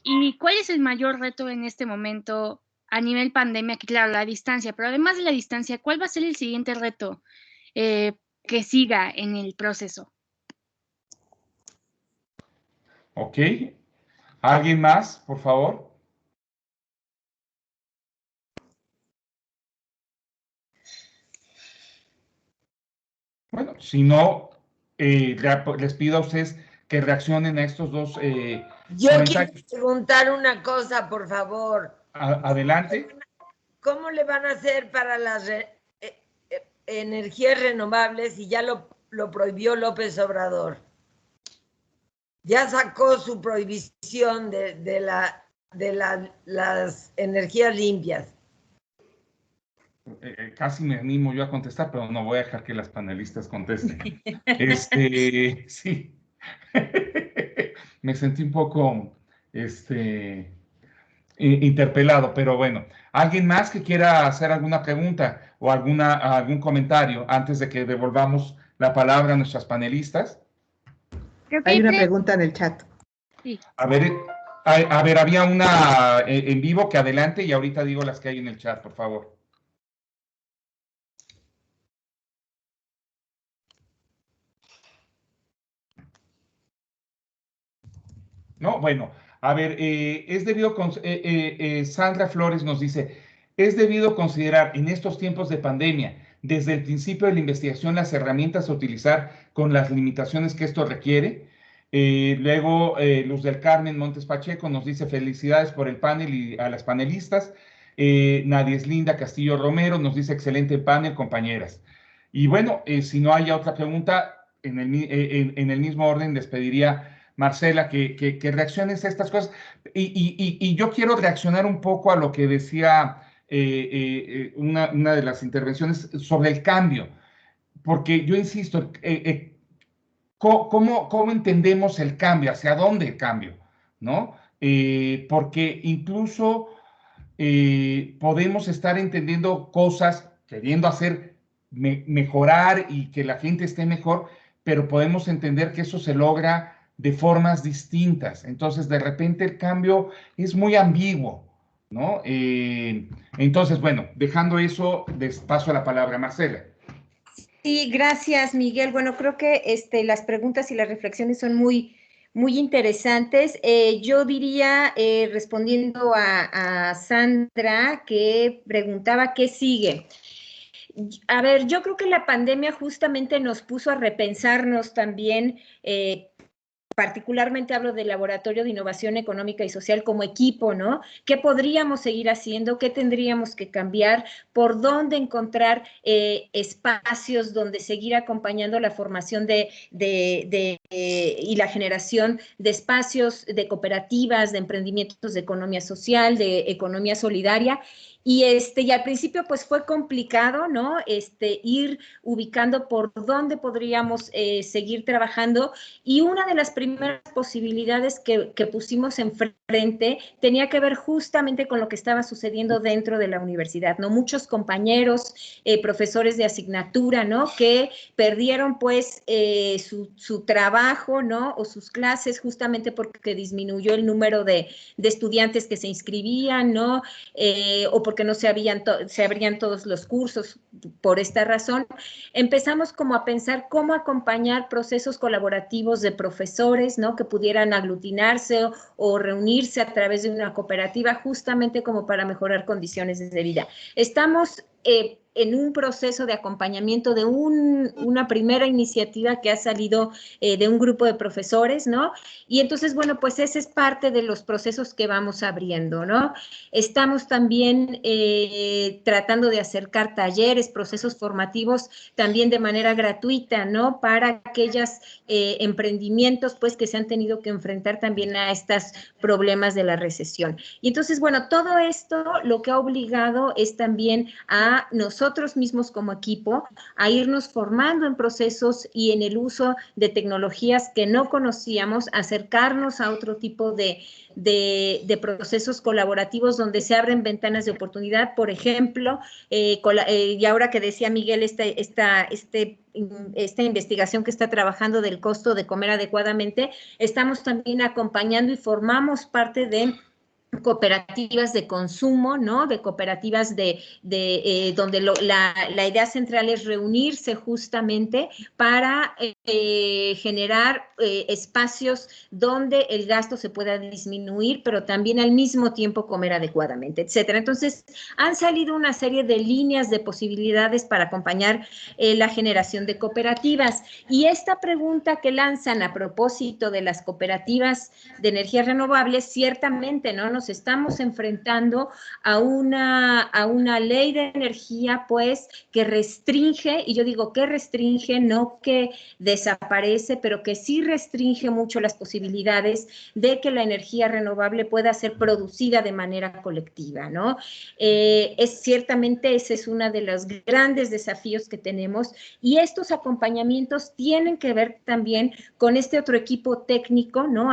¿Y cuál es el mayor reto en este momento a nivel pandemia? Que claro, la distancia, pero además de la distancia, ¿cuál va a ser el siguiente reto que siga en el proceso? Ok. ¿Alguien más, por favor? Bueno, si no, les pido a ustedes que reaccionen a estos 2 Yo quiero preguntar una cosa, por favor. Adelante. ¿Cómo le van a hacer para las energías renovables si ya lo prohibió López Obrador? Ya sacó su prohibición de las energías limpias. Casi me animo yo a contestar, pero no voy a dejar que las panelistas contesten. Sí. Me sentí un poco interpelado, pero bueno. ¿Alguien más que quiera hacer alguna pregunta o algún comentario antes de que devolvamos la palabra a nuestras panelistas? Hay una pregunta en el chat. Sí. A ver, había una en vivo, que adelante, y ahorita digo las que hay en el chat, por favor. ¿no? Bueno, a ver, Sandra Flores nos dice, es debido considerar en estos tiempos de pandemia, desde el principio de la investigación, las herramientas a utilizar con las limitaciones que esto requiere. Luego, Luz del Carmen Montes Pacheco nos dice, felicidades por el panel y a las panelistas. Nadieslinda Castillo Romero nos dice, excelente panel, compañeras. Y bueno, si no haya otra pregunta, en el mismo orden les pediría, Marcela, que reacciones a estas cosas. Y yo quiero reaccionar un poco a lo que decía una de las intervenciones sobre el cambio, porque yo insisto, ¿cómo entendemos el cambio? ¿Hacia dónde el cambio? ¿No? Porque incluso podemos estar entendiendo cosas, queriendo hacer mejorar y que la gente esté mejor, pero podemos entender que eso se logra de formas distintas. Entonces, de repente el cambio es muy ambiguo, ¿no? Entonces, bueno, dejando eso, les paso la palabra a Marcela. Sí, gracias, Miguel. Bueno, creo que las preguntas y las reflexiones son muy interesantes. Yo diría, respondiendo a Sandra, que preguntaba qué sigue. A ver, yo creo que la pandemia justamente nos puso a repensarnos también, particularmente hablo del Laboratorio de Innovación Económica y Social como equipo, ¿no? ¿Qué podríamos seguir haciendo? ¿Qué tendríamos que cambiar? ¿Por dónde encontrar espacios donde seguir acompañando la formación y la generación de espacios de cooperativas, de emprendimientos de economía social, de economía solidaria? Y al principio pues fue complicado, ¿no? Ir ubicando por dónde podríamos seguir trabajando, y una de las primeras posibilidades que pusimos enfrente tenía que ver justamente con lo que estaba sucediendo dentro de la universidad, ¿no? Muchos compañeros, profesores de asignatura, ¿no? Que perdieron pues su trabajo, ¿no? O sus clases justamente porque disminuyó el número de estudiantes que se inscribían, ¿no? O porque no se abrían todos los cursos por esta razón. Empezamos como a pensar cómo acompañar procesos colaborativos de profesores, ¿no? Que pudieran aglutinarse o reunirse a través de una cooperativa, justamente como para mejorar condiciones de vida. Estamos en un proceso de acompañamiento de una primera iniciativa que ha salido de un grupo de profesores, ¿no? Y entonces, bueno, pues ese es parte de los procesos que vamos abriendo, ¿no? Estamos también tratando de acercar talleres, procesos formativos también de manera gratuita, ¿no? Para aquellos emprendimientos, pues, que se han tenido que enfrentar también a estos problemas de la recesión. Y entonces, bueno, todo esto lo que ha obligado es también a nosotros mismos como equipo a irnos formando en procesos y en el uso de tecnologías que no conocíamos, acercarnos a otro tipo de procesos colaborativos donde se abren ventanas de oportunidad. Por ejemplo, y ahora que decía Miguel, esta investigación que está trabajando del costo de comer adecuadamente, estamos también acompañando y formamos parte de cooperativas de consumo, ¿no? De cooperativas donde la idea central es reunirse justamente para generar espacios donde el gasto se pueda disminuir, pero también al mismo tiempo comer adecuadamente, etcétera. Entonces, han salido una serie de líneas de posibilidades para acompañar la generación de cooperativas. Y esta pregunta que lanzan a propósito de las cooperativas de energías renovables, ciertamente, ¿no? Nos estamos enfrentando a una ley de energía, pues, que restringe, y yo digo que restringe, no que desaparece, pero que sí restringe mucho las posibilidades de que la energía renovable pueda ser producida de manera colectiva, ¿no? Ciertamente ese es uno de los grandes desafíos que tenemos, y estos acompañamientos tienen que ver también con este otro equipo técnico, ¿no?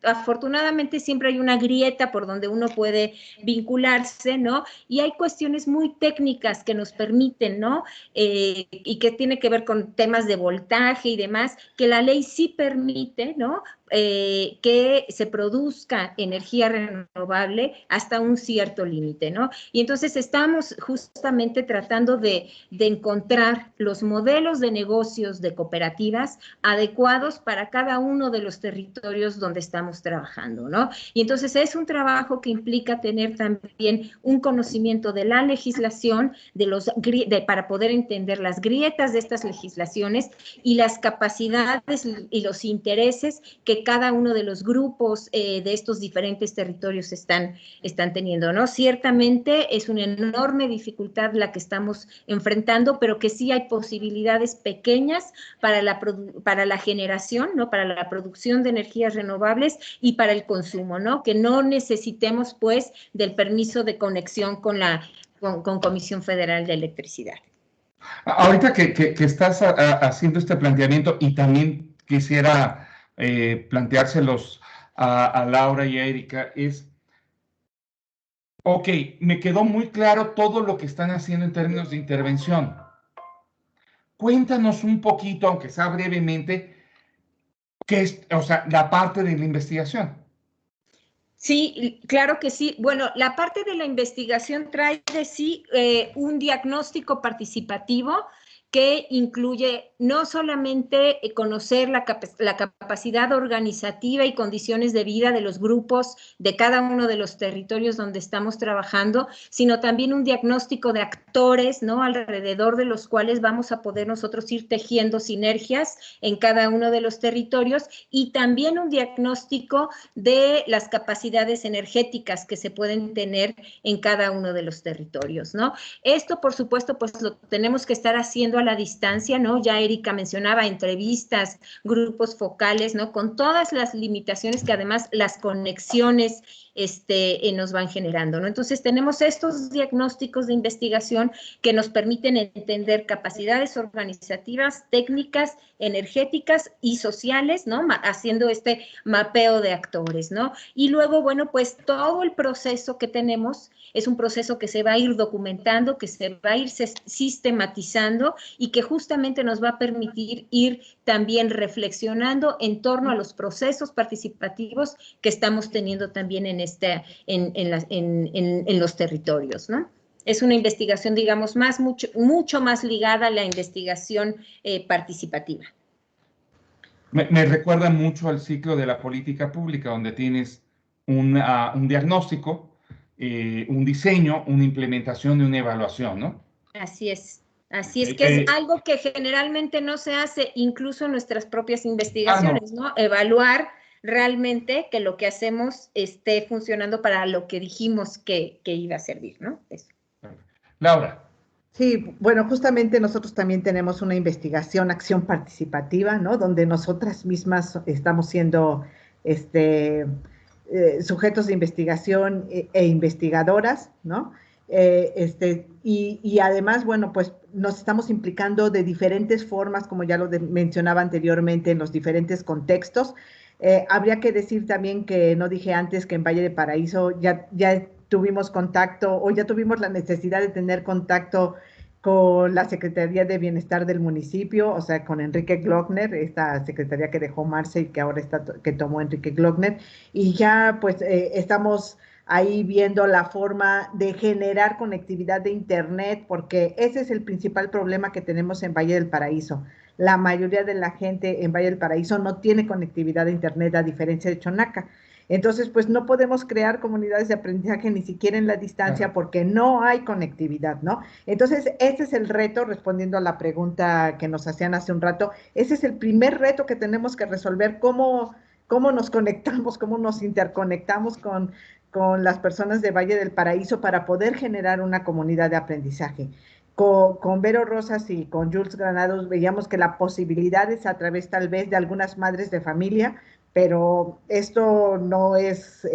Afortunadamente siempre hay una grieta por donde uno puede vincularse, ¿no? Y hay cuestiones muy técnicas que nos permiten, ¿no? Y que tiene que ver con temas de voltaje y demás, que la ley sí permite, ¿no? que se produzca energía renovable hasta un cierto límite, ¿no? Y entonces estamos justamente tratando de encontrar los modelos de negocios de cooperativas adecuados para cada uno de los territorios donde estamos trabajando, ¿no? Y entonces es un trabajo que implica tener también un conocimiento de la legislación, para poder entender las grietas de estas legislaciones y las capacidades y los intereses que cada uno de los grupos de estos diferentes territorios están teniendo, ¿no? Ciertamente es una enorme dificultad la que estamos enfrentando, pero que sí hay posibilidades pequeñas para la generación, ¿no? Para la producción de energías renovables y para el consumo, ¿no? Que no necesitemos, pues, del permiso de conexión con Comisión Federal de Electricidad. Ahorita que estás haciendo este planteamiento, y también quisiera planteárselos a Laura y a Erika, ok, me quedó muy claro todo lo que están haciendo en términos de intervención. Cuéntanos un poquito, aunque sea brevemente, qué es, o sea, la parte de la investigación. Sí, claro que sí. Bueno, la parte de la investigación trae de sí un diagnóstico participativo que incluye no solamente conocer la capacidad organizativa y condiciones de vida de los grupos de cada uno de los territorios donde estamos trabajando, sino también un diagnóstico de actores, ¿no? Alrededor de los cuales vamos a poder nosotros ir tejiendo sinergias en cada uno de los territorios, y también un diagnóstico de las capacidades energéticas que se pueden tener en cada uno de los territorios, ¿no? Esto, por supuesto, pues lo tenemos que estar haciendo a la distancia, ¿no? Ya Erika mencionaba entrevistas, grupos focales, ¿no? Con todas las limitaciones que además las conexiones nos van generando, ¿no? Entonces tenemos estos diagnósticos de investigación que nos permiten entender capacidades organizativas, técnicas, energéticas y sociales, ¿no? Haciendo este mapeo de actores, ¿no? Y luego, bueno, pues todo el proceso que tenemos es un proceso que se va a ir documentando, que se va a ir sistematizando y que justamente nos va a permitir ir también reflexionando en torno a los procesos participativos que estamos teniendo también en los territorios, ¿no? Es una investigación, digamos, mucho más ligada a la investigación participativa. Me recuerda mucho al ciclo de la política pública, donde tienes un diagnóstico, un diseño, una implementación y una evaluación, ¿no? Así es que es algo que generalmente no se hace incluso en nuestras propias investigaciones, ¿no? Evaluar realmente que lo que hacemos esté funcionando para lo que dijimos que iba a servir, ¿no? Eso. Laura. Sí, bueno, justamente nosotros también tenemos una investigación, acción participativa, ¿no? Donde nosotras mismas estamos siendo sujetos de investigación e investigadoras, ¿no? Y además, bueno, pues nos estamos implicando de diferentes formas, como ya lo mencionaba anteriormente, en los diferentes contextos. Habría que decir también que no dije antes que en Valle de Paraíso ya tuvimos contacto, o ya tuvimos la necesidad de tener contacto con la Secretaría de Bienestar del municipio, o sea, con Enrique Glockner, esta secretaría que dejó Marce y que ahora que tomó Enrique Glockner, y ya pues estamos ahí viendo la forma de generar conectividad de internet, porque ese es el principal problema que tenemos en Valle del Paraíso. La mayoría de la gente en Valle del Paraíso no tiene conectividad de internet, a diferencia de Chonaca. Entonces, pues no podemos crear comunidades de aprendizaje ni siquiera en la distancia porque no hay conectividad, ¿no? Entonces, ese es el reto, respondiendo a la pregunta que nos hacían hace un rato, ese es el primer reto que tenemos que resolver, cómo nos conectamos, cómo nos interconectamos con las personas de Valle del Paraíso para poder generar una comunidad de aprendizaje. Con Vero Rosas y con Jules Granados veíamos que la posibilidad es a través tal vez de algunas madres de familia, pero esto no es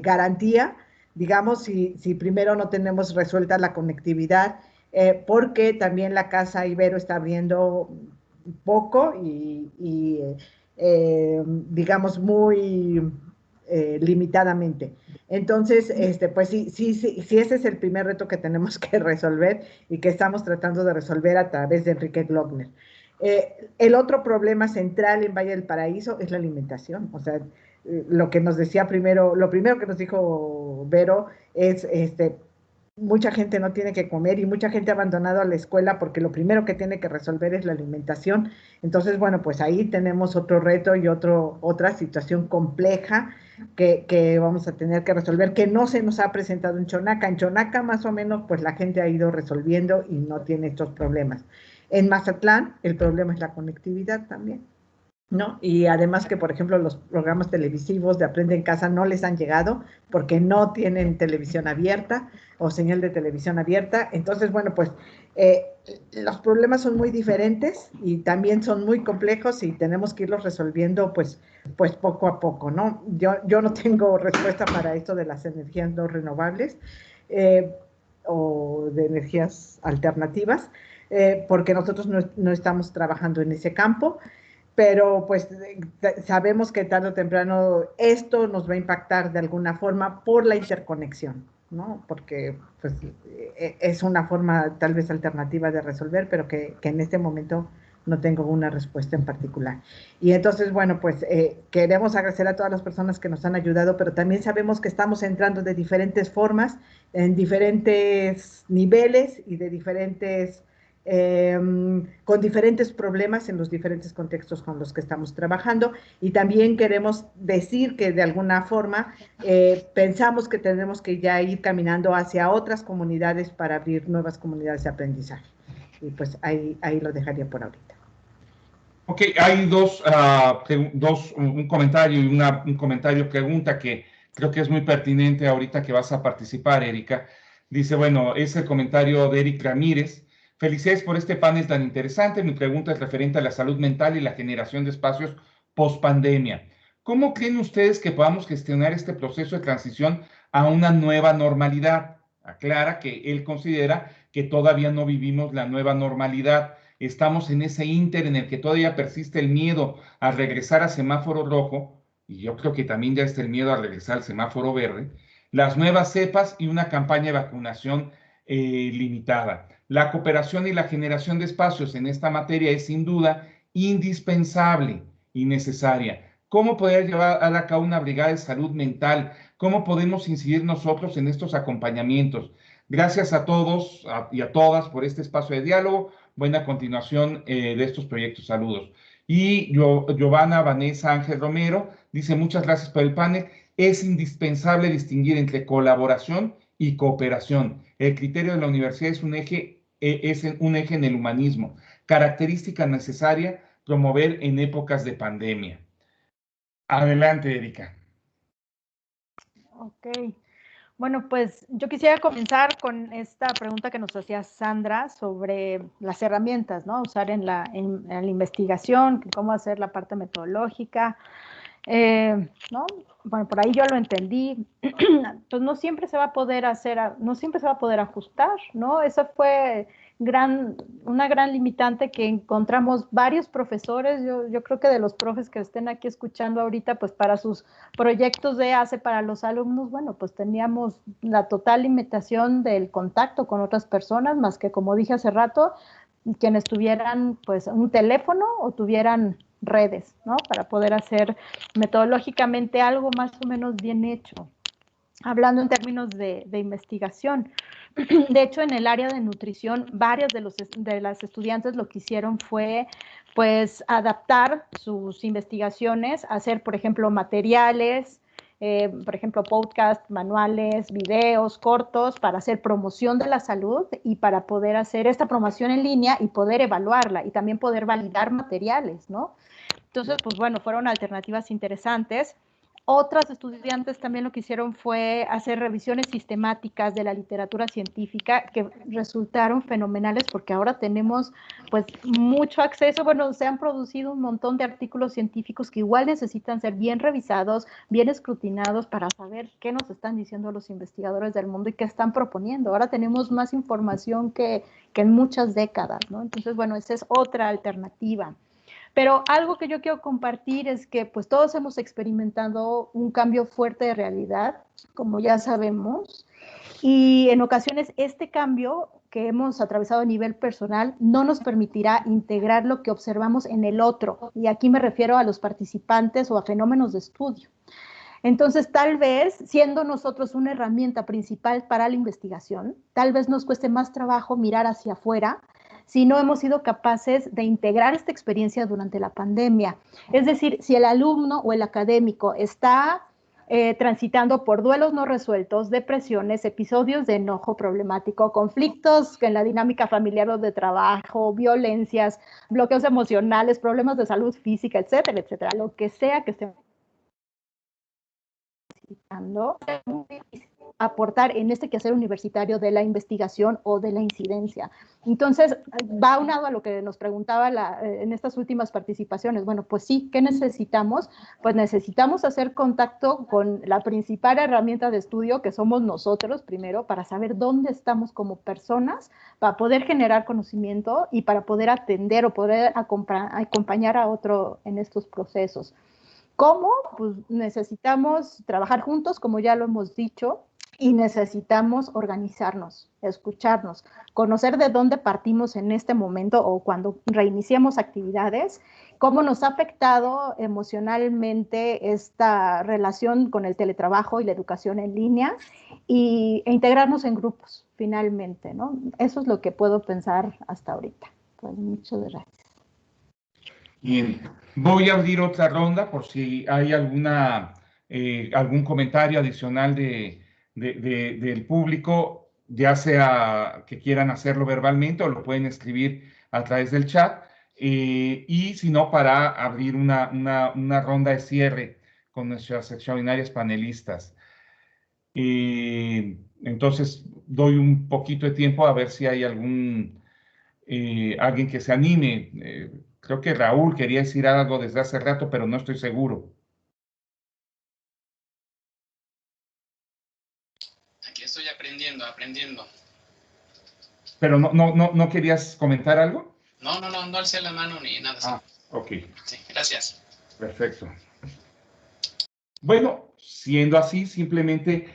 garantía, digamos, si primero no tenemos resuelta la conectividad, porque también la Casa Ibero está abriendo poco y digamos, muy limitadamente. Entonces, pues sí, ese es el primer reto que tenemos que resolver y que estamos tratando de resolver a través de Enrique Glockner. El otro problema central en Valle del Paraíso es la alimentación. O sea, lo que nos decía primero, lo primero que nos dijo Vero es, mucha gente no tiene que comer y mucha gente ha abandonado a la escuela porque lo primero que tiene que resolver es la alimentación. Entonces, bueno, pues ahí tenemos otro reto y otra situación compleja que vamos a tener que resolver, que no se nos ha presentado en Chonaca. En Chonaca, más o menos, pues la gente ha ido resolviendo y no tiene estos problemas. En Mazatlán, el problema es la conectividad también, ¿no? Y además que, por ejemplo, los programas televisivos de Aprende en Casa no les han llegado porque no tienen televisión abierta o señal de televisión abierta. Entonces, bueno, pues los problemas son muy diferentes y también son muy complejos y tenemos que irlos resolviendo pues poco a poco, ¿no? Yo no tengo respuesta para esto de las energías no renovables o de energías alternativas, porque nosotros no estamos trabajando en ese campo, pero pues sabemos que tarde o temprano esto nos va a impactar de alguna forma por la interconexión, ¿no? Porque pues es una forma tal vez alternativa de resolver, pero que en este momento no tengo una respuesta en particular. Y entonces, bueno, pues queremos agradecer a todas las personas que nos han ayudado, pero también sabemos que estamos entrando de diferentes formas, en diferentes niveles y de diferentes con diferentes problemas en los diferentes contextos con los que estamos trabajando, y también queremos decir que de alguna forma pensamos que tenemos que ya ir caminando hacia otras comunidades para abrir nuevas comunidades de aprendizaje. Y pues ahí lo dejaría por ahorita. Ok, hay un comentario y un comentario pregunta que creo que es muy pertinente ahorita que vas a participar, Erika. Dice, bueno, es el comentario de Eric Ramírez. Felicidades por este panel tan interesante. Mi pregunta es referente a la salud mental y la generación de espacios post-pandemia. ¿Cómo creen ustedes que podamos gestionar este proceso de transición a una nueva normalidad? Aclara que él considera que todavía no vivimos la nueva normalidad. Estamos en ese ínter en el que todavía persiste el miedo a regresar a semáforo rojo, y yo creo que también ya está el miedo a regresar al semáforo verde, las nuevas cepas y una campaña de vacunación limitada. La cooperación y la generación de espacios en esta materia es sin duda indispensable y necesaria. ¿Cómo poder llevar a cabo una brigada de salud mental? ¿Cómo podemos incidir nosotros en estos acompañamientos? Gracias a todos y a todas por este espacio de diálogo. Buena continuación de estos proyectos. Saludos. Y Giovanna Vanessa Ángel Romero dice, muchas gracias por el panel. Es indispensable distinguir entre colaboración y cooperación. El criterio de la universidad es un eje en el humanismo, característica necesaria promover en épocas de pandemia. Adelante, Erika. Ok. Bueno, pues yo quisiera comenzar con esta pregunta que nos hacía Sandra sobre las herramientas, ¿no? Usar en la investigación, cómo hacer la parte metodológica, ¿no? Bueno, por ahí yo lo entendí. Pues no siempre se va a poder no siempre se va a poder ajustar, ¿no? Esa fue una gran limitante que encontramos varios profesores. Yo creo que de los profes que estén aquí escuchando ahorita, pues para sus proyectos de ACE para los alumnos, bueno, pues teníamos la total limitación del contacto con otras personas, más que, como dije hace rato, quienes tuvieran pues un teléfono o tuvieran redes, ¿no? Para poder hacer metodológicamente algo más o menos bien hecho. Hablando en términos de investigación. De hecho, en el área de nutrición, varias de las estudiantes lo que hicieron fue, pues, adaptar sus investigaciones, hacer, por ejemplo, materiales, por ejemplo, podcast, manuales, videos cortos para hacer promoción de la salud y para poder hacer esta promoción en línea y poder evaluarla y también poder validar materiales, ¿no? Entonces, pues bueno, fueron alternativas interesantes. Otras estudiantes también lo que hicieron fue hacer revisiones sistemáticas de la literatura científica que resultaron fenomenales porque ahora tenemos pues mucho acceso. Bueno, se han producido un montón de artículos científicos que igual necesitan ser bien revisados, bien escrutinados para saber qué nos están diciendo los investigadores del mundo y qué están proponiendo. Ahora tenemos más información que en muchas décadas, ¿no? Entonces, bueno, esa es otra alternativa. Pero algo que yo quiero compartir es que pues todos hemos experimentado un cambio fuerte de realidad, como ya sabemos, y en ocasiones este cambio que hemos atravesado a nivel personal no nos permitirá integrar lo que observamos en el otro. Y aquí me refiero a los participantes o a fenómenos de estudio. Entonces, tal vez, siendo nosotros una herramienta principal para la investigación, tal vez nos cueste más trabajo mirar hacia afuera si no hemos sido capaces de integrar esta experiencia durante la pandemia. Es decir, si el alumno o el académico está transitando por duelos no resueltos, depresiones, episodios de enojo problemático, conflictos en la dinámica familiar o de trabajo, violencias, bloqueos emocionales, problemas de salud física, etcétera, etcétera, lo que sea que esté aportar en este quehacer universitario de la investigación o de la incidencia. Entonces, va aunado a lo que nos preguntaba en estas últimas participaciones. Bueno, pues sí, ¿qué necesitamos? Pues necesitamos hacer contacto con la principal herramienta de estudio, que somos nosotros primero, para saber dónde estamos como personas, para poder generar conocimiento y para poder atender o poder acompañar a otro en estos procesos. ¿Cómo? Pues necesitamos trabajar juntos, como ya lo hemos dicho, y necesitamos organizarnos, escucharnos, conocer de dónde partimos en este momento o cuando reiniciemos actividades, cómo nos ha afectado emocionalmente esta relación con el teletrabajo y la educación en línea e integrarnos en grupos, finalmente, ¿no? Eso es lo que puedo pensar hasta ahorita. Pues muchas gracias. Bien, voy a abrir otra ronda por si hay algún comentario adicional del público, ya sea que quieran hacerlo verbalmente o lo pueden escribir a través del chat, y si no, para abrir una ronda de cierre con nuestras extraordinarias panelistas. Entonces, doy un poquito de tiempo a ver si hay alguien que se anime. Creo que Raúl quería decir algo desde hace rato, pero no estoy seguro. Aquí estoy aprendiendo. ¿Pero no querías comentar algo? No alcé la mano ni nada así. Ok. Sí, gracias. Perfecto. Bueno, siendo así, simplemente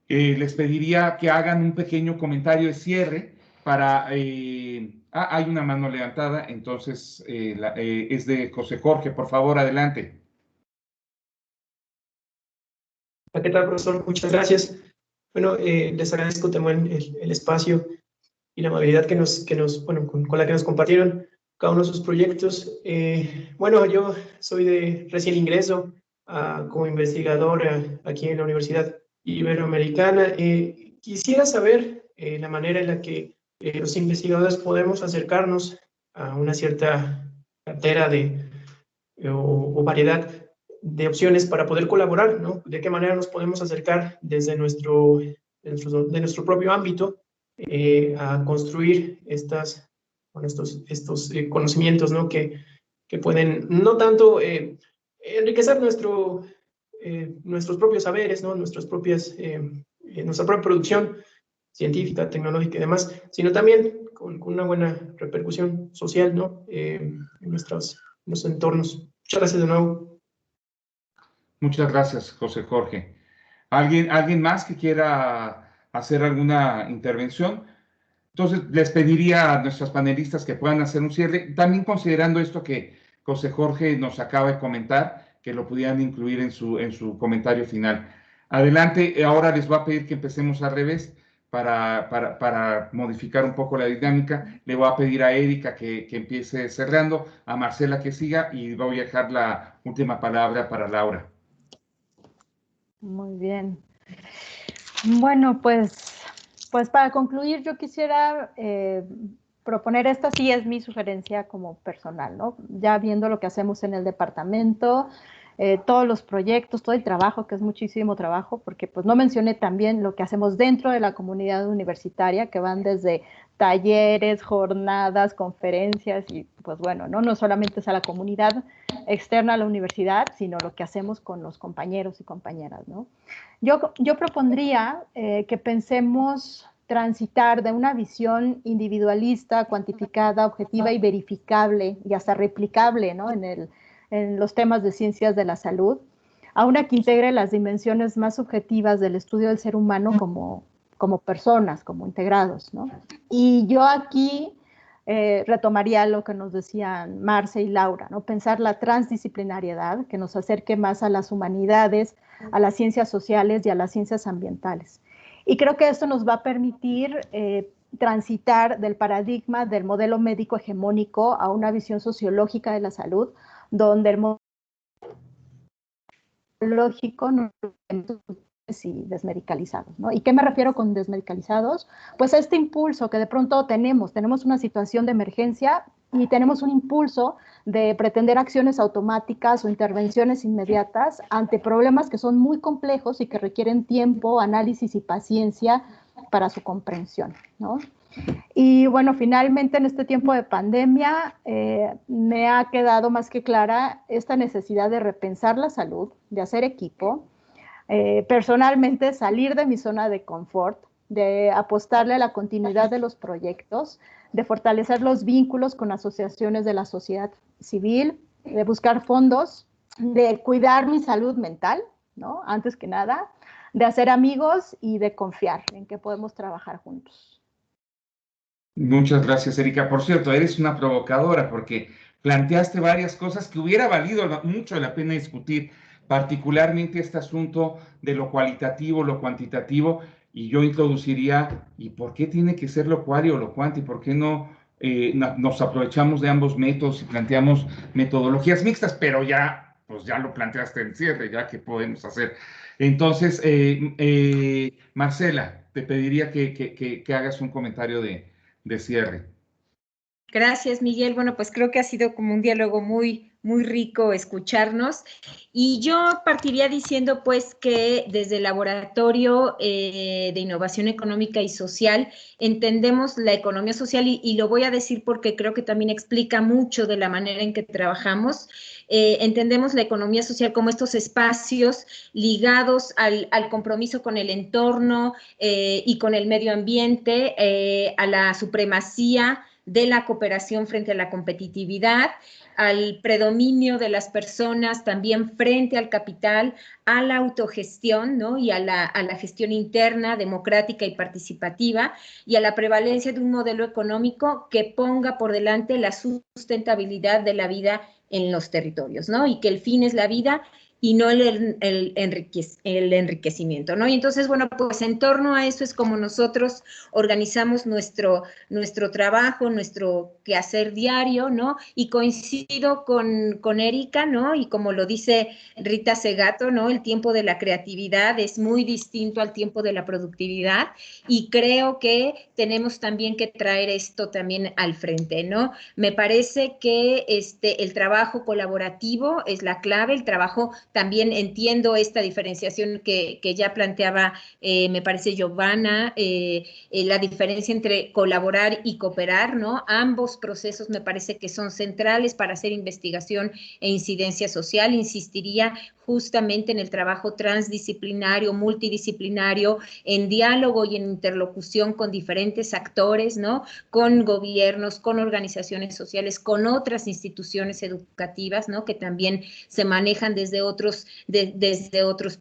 les pediría que hagan un pequeño comentario de cierre para... hay una mano levantada, entonces es de José Jorge. Por favor, adelante. ¿Qué tal, profesor? Muchas gracias. Bueno, les agradezco también el espacio y la amabilidad con la que nos compartieron cada uno de sus proyectos. Bueno, yo soy de recién ingreso como investigador aquí en la Universidad Iberoamericana. Quisiera saber la manera en la que los investigadores podemos acercarnos a una cierta cartera o variedad de opciones para poder colaborar, ¿no? De qué manera nos podemos acercar desde nuestro propio ámbito a construir estos conocimientos, ¿no? Que pueden no tanto enriquecer nuestros propios saberes, ¿no? Nuestra propia producción científica, tecnológica y demás, sino también con una buena repercusión social, ¿no? En nuestros entornos. Muchas gracias de nuevo. Muchas gracias, José Jorge. ¿Alguien más que quiera hacer alguna intervención? Entonces, les pediría a nuestras panelistas que puedan hacer un cierre, también considerando esto que José Jorge nos acaba de comentar, que lo pudieran incluir en su comentario final. Adelante, ahora les voy a pedir que empecemos al revés para modificar un poco la dinámica. Le voy a pedir a Erika que empiece cerrando, a Marcela que siga, y voy a dejar la última palabra para Laura. Muy bien. Bueno, pues para concluir, yo quisiera proponer, esta sí es mi sugerencia como personal, ¿no? Ya viendo lo que hacemos en el departamento, todos los proyectos, todo el trabajo, que es muchísimo trabajo, porque pues no mencioné también lo que hacemos dentro de la comunidad universitaria, que van desde talleres, jornadas, conferencias y pues bueno, no solamente es a la comunidad externa a la universidad, sino lo que hacemos con los compañeros y compañeras, ¿no? Yo propondría que pensemos transitar de una visión individualista, cuantificada, objetiva y verificable y hasta replicable, ¿no? en los temas de ciencias de la salud, a una que integre las dimensiones más subjetivas del estudio del ser humano como como personas, como integrados, ¿no? Y yo aquí retomaría lo que nos decían Marce y Laura, ¿no? Pensar la transdisciplinariedad, que nos acerque más a las humanidades, a las ciencias sociales y a las ciencias ambientales. Y creo que esto nos va a permitir transitar del paradigma del modelo médico hegemónico a una visión sociológica de la salud, donde el modelo lógico no y desmedicalizados, ¿no? ¿Y qué me refiero con desmedicalizados? Pues este impulso que de pronto tenemos una situación de emergencia y tenemos un impulso de pretender acciones automáticas o intervenciones inmediatas ante problemas que son muy complejos y que requieren tiempo, análisis y paciencia para su comprensión, ¿no? Y bueno, finalmente en este tiempo de pandemia me ha quedado más que clara esta necesidad de repensar la salud, de hacer equipo, personalmente salir de mi zona de confort, de apostarle a la continuidad de los proyectos, de fortalecer los vínculos con asociaciones de la sociedad civil, de buscar fondos, de cuidar mi salud mental, ¿no? Antes que nada, de hacer amigos y de confiar en que podemos trabajar juntos. Muchas gracias, Erika. Por cierto, eres una provocadora porque planteaste varias cosas que hubiera valido mucho la pena discutir, particularmente este asunto de lo cualitativo, lo cuantitativo, y yo introduciría, ¿y por qué tiene que ser lo cuali o lo cuanti? ¿Por qué no nos aprovechamos de ambos métodos y planteamos metodologías mixtas? Pero ya, pues ya lo planteaste en cierre, ya que podemos hacer. Entonces, Marcela, te pediría que hagas un comentario de cierre. Gracias, Miguel. Bueno, pues creo que ha sido como un diálogo muy rico escucharnos. Y yo partiría diciendo pues que desde el Laboratorio de Innovación Económica y Social entendemos la economía social y lo voy a decir porque creo que también explica mucho de la manera en que trabajamos. Entendemos la economía social como estos espacios ligados al compromiso con el entorno y con el medio ambiente, a la supremacía de la cooperación frente a la competitividad, al predominio de las personas también frente al capital, a la autogestión, ¿no? Y a la gestión interna, democrática y participativa, y a la prevalencia de un modelo económico que ponga por delante la sustentabilidad de la vida en los territorios, ¿no? Y que el fin es la vida y no el enriquecimiento, ¿no? Y entonces, bueno, pues en torno a eso es como nosotros organizamos nuestro trabajo, nuestro quehacer diario, ¿no? Y coincido con Erika, ¿no? Y como lo dice Rita Segato, ¿no? El tiempo de la creatividad es muy distinto al tiempo de la productividad y creo que tenemos también que traer esto también al frente, ¿no? Me parece que el trabajo colaborativo es la clave, el trabajo también entiendo esta diferenciación que ya planteaba, me parece Giovanna, la diferencia entre colaborar y cooperar, ¿no? Ambos procesos me parece que son centrales para hacer investigación e incidencia social. Insistiría justamente en el trabajo transdisciplinario, multidisciplinario, en diálogo y en interlocución con diferentes actores, ¿no? Con gobiernos, con organizaciones sociales, con otras instituciones educativas, ¿no? Que también se manejan desde otros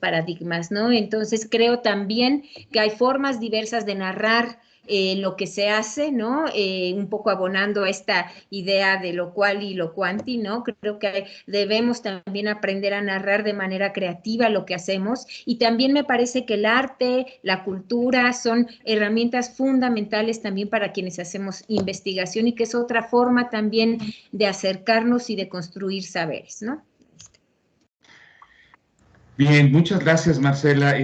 paradigmas, ¿no? Entonces creo también que hay formas diversas de narrar lo que se hace, ¿no? Un poco abonando a esta idea de lo cual y lo cuanti, ¿no? Creo que debemos también aprender a narrar de manera creativa lo que hacemos y también me parece que el arte, la cultura son herramientas fundamentales también para quienes hacemos investigación y que es otra forma también de acercarnos y de construir saberes, ¿no? Bien, muchas gracias, Marcela.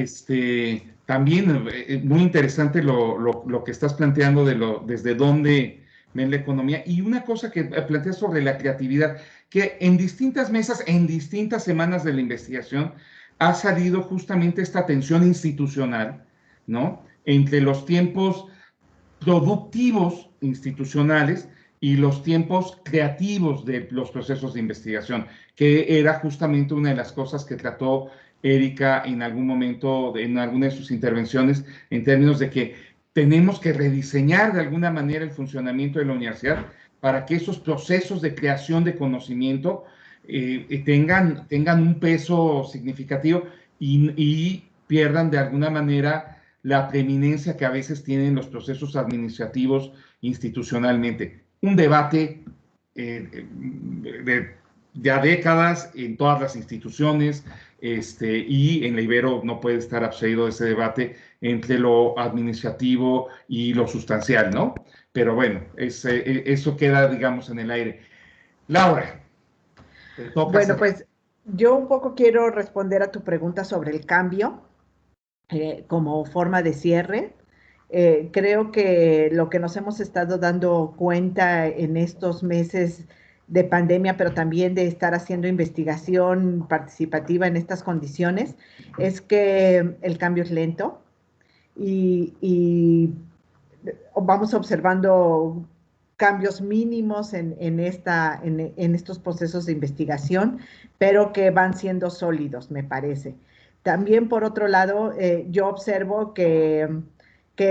También muy interesante lo que estás planteando desde dónde ven la economía. Y una cosa que planteas sobre la creatividad, que en distintas mesas, en distintas semanas de la investigación, ha salido justamente esta tensión institucional, ¿no? Entre los tiempos productivos institucionales y los tiempos creativos de los procesos de investigación, que era justamente una de las cosas que trató Erika en algún momento, en alguna de sus intervenciones, en términos de que tenemos que rediseñar de alguna manera el funcionamiento de la universidad para que esos procesos de creación de conocimiento tengan un peso significativo y pierdan de alguna manera la preeminencia que a veces tienen los procesos administrativos institucionalmente. Un debate de ya décadas en todas las instituciones, y en la Ibero no puede estar abstraído de ese debate entre lo administrativo y lo sustancial, ¿no? Pero bueno, eso queda, digamos, en el aire. Laura, te toca. Bueno, pues yo un poco quiero responder a tu pregunta sobre el cambio como forma de cierre. Creo que lo que nos hemos estado dando cuenta en estos meses de pandemia, pero también de estar haciendo investigación participativa en estas condiciones, es que el cambio es lento y vamos observando cambios mínimos en estos procesos de investigación, pero que van siendo sólidos, me parece. También, por otro lado, yo observo que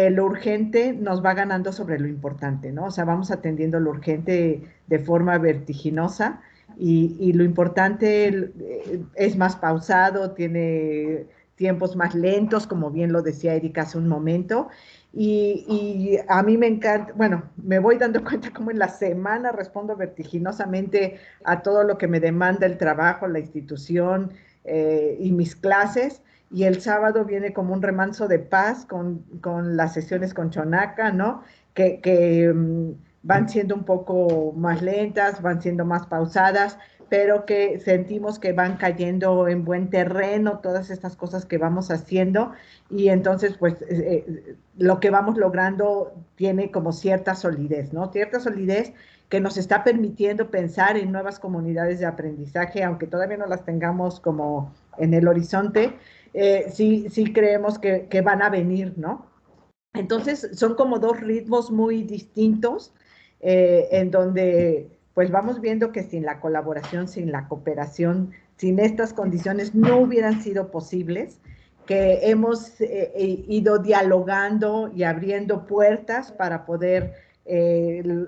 lo urgente nos va ganando sobre lo importante, ¿no? O sea, vamos atendiendo lo urgente de forma vertiginosa y lo importante es más pausado, tiene tiempos más lentos, como bien lo decía Erika hace un momento, y a mí me encanta, bueno, me voy dando cuenta cómo en la semana respondo vertiginosamente a todo lo que me demanda el trabajo, la institución y mis clases, y el sábado viene como un remanso de paz con las sesiones con Chonaca, ¿no? Que van siendo un poco más lentas, van siendo más pausadas, pero que sentimos que van cayendo en buen terreno todas estas cosas que vamos haciendo, y entonces pues lo que vamos logrando tiene como cierta solidez, ¿no? Cierta solidez que nos está permitiendo pensar en nuevas comunidades de aprendizaje, aunque todavía no las tengamos como en el horizonte, sí creemos que van a venir, ¿no? Entonces son como dos ritmos muy distintos, en donde pues vamos viendo que sin la colaboración, sin la cooperación, sin estas condiciones no hubieran sido posibles, que hemos ido dialogando y abriendo puertas para poder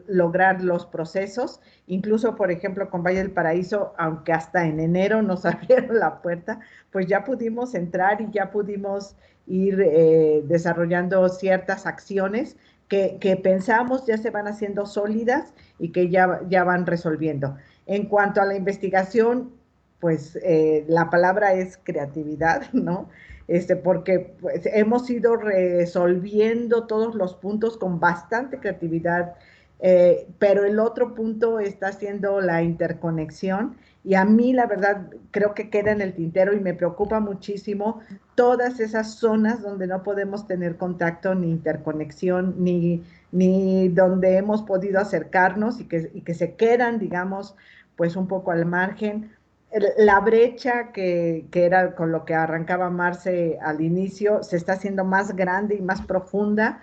lograr los procesos. Incluso, por ejemplo, con Valle del Paraíso, aunque hasta en enero nos abrieron la puerta, pues ya pudimos entrar y ya pudimos ir desarrollando ciertas acciones que pensamos ya se van haciendo sólidas y que ya van resolviendo. En cuanto a la investigación, pues la palabra es creatividad, ¿no? Porque pues, hemos ido resolviendo todos los puntos con bastante creatividad, pero el otro punto está siendo la interconexión, y a mí la verdad creo que queda en el tintero y me preocupa muchísimo todas esas zonas donde no podemos tener contacto ni interconexión, ni donde hemos podido acercarnos y que se quedan, digamos, pues un poco al margen. La brecha que era con lo que arrancaba Marce al inicio se está haciendo más grande y más profunda,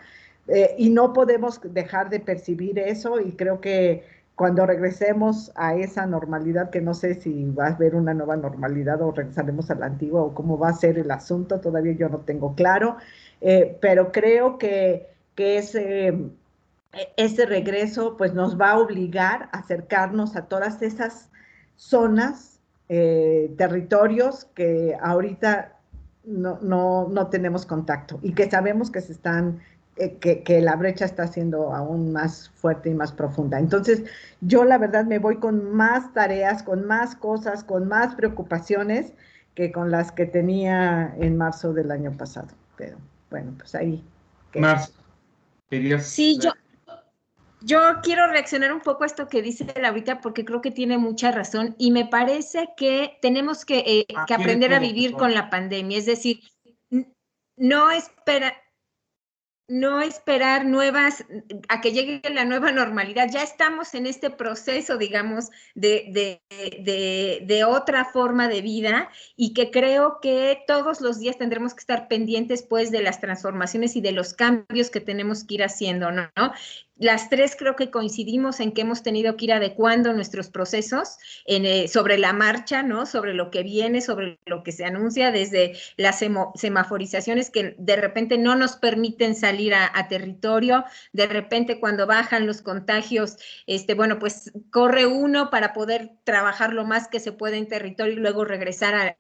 y no podemos dejar de percibir eso, y creo que cuando regresemos a esa normalidad, que no sé si va a haber una nueva normalidad o regresaremos a la antigua o cómo va a ser el asunto, todavía yo no tengo claro, pero creo que ese regreso pues nos va a obligar a acercarnos a todas esas zonas, territorios que ahorita no tenemos contacto y que sabemos que se están, que la brecha está siendo aún más fuerte y más profunda. Entonces, yo la verdad me voy con más tareas, con más cosas, con más preocupaciones que con las que tenía en marzo del año pasado. Pero bueno, pues ahí. Marce, querías... Sí, yo quiero reaccionar un poco a esto que dice Laurita, porque creo que tiene mucha razón y me parece que tenemos que aprender a vivir con la pandemia, es decir, no esperar a que llegue la nueva normalidad. Ya estamos en este proceso, digamos, de otra forma de vida, y que creo que todos los días tendremos que estar pendientes, pues, de las transformaciones y de los cambios que tenemos que ir haciendo, ¿no? Las tres creo que coincidimos en que hemos tenido que ir adecuando nuestros procesos sobre la marcha, ¿no? Sobre lo que viene, sobre lo que se anuncia, desde las semaforizaciones que de repente no nos permiten salir a territorio, de repente cuando bajan los contagios, bueno, pues corre uno para poder trabajar lo más que se puede en territorio y luego regresar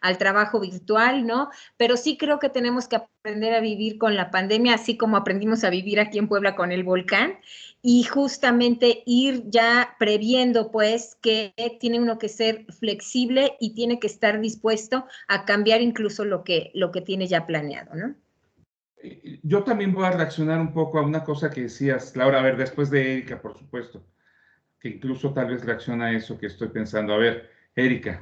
al trabajo virtual, ¿no? Pero sí creo que tenemos que aprender a vivir con la pandemia, así como aprendimos a vivir aquí en Puebla con el volcán, y justamente ir ya previendo, pues, que tiene uno que ser flexible y tiene que estar dispuesto a cambiar incluso lo que tiene ya planeado, ¿no? Yo también voy a reaccionar un poco a una cosa que decías, Laura, a ver, después de Erika, por supuesto, que incluso tal vez reacciona a eso que estoy pensando. A ver, Erika.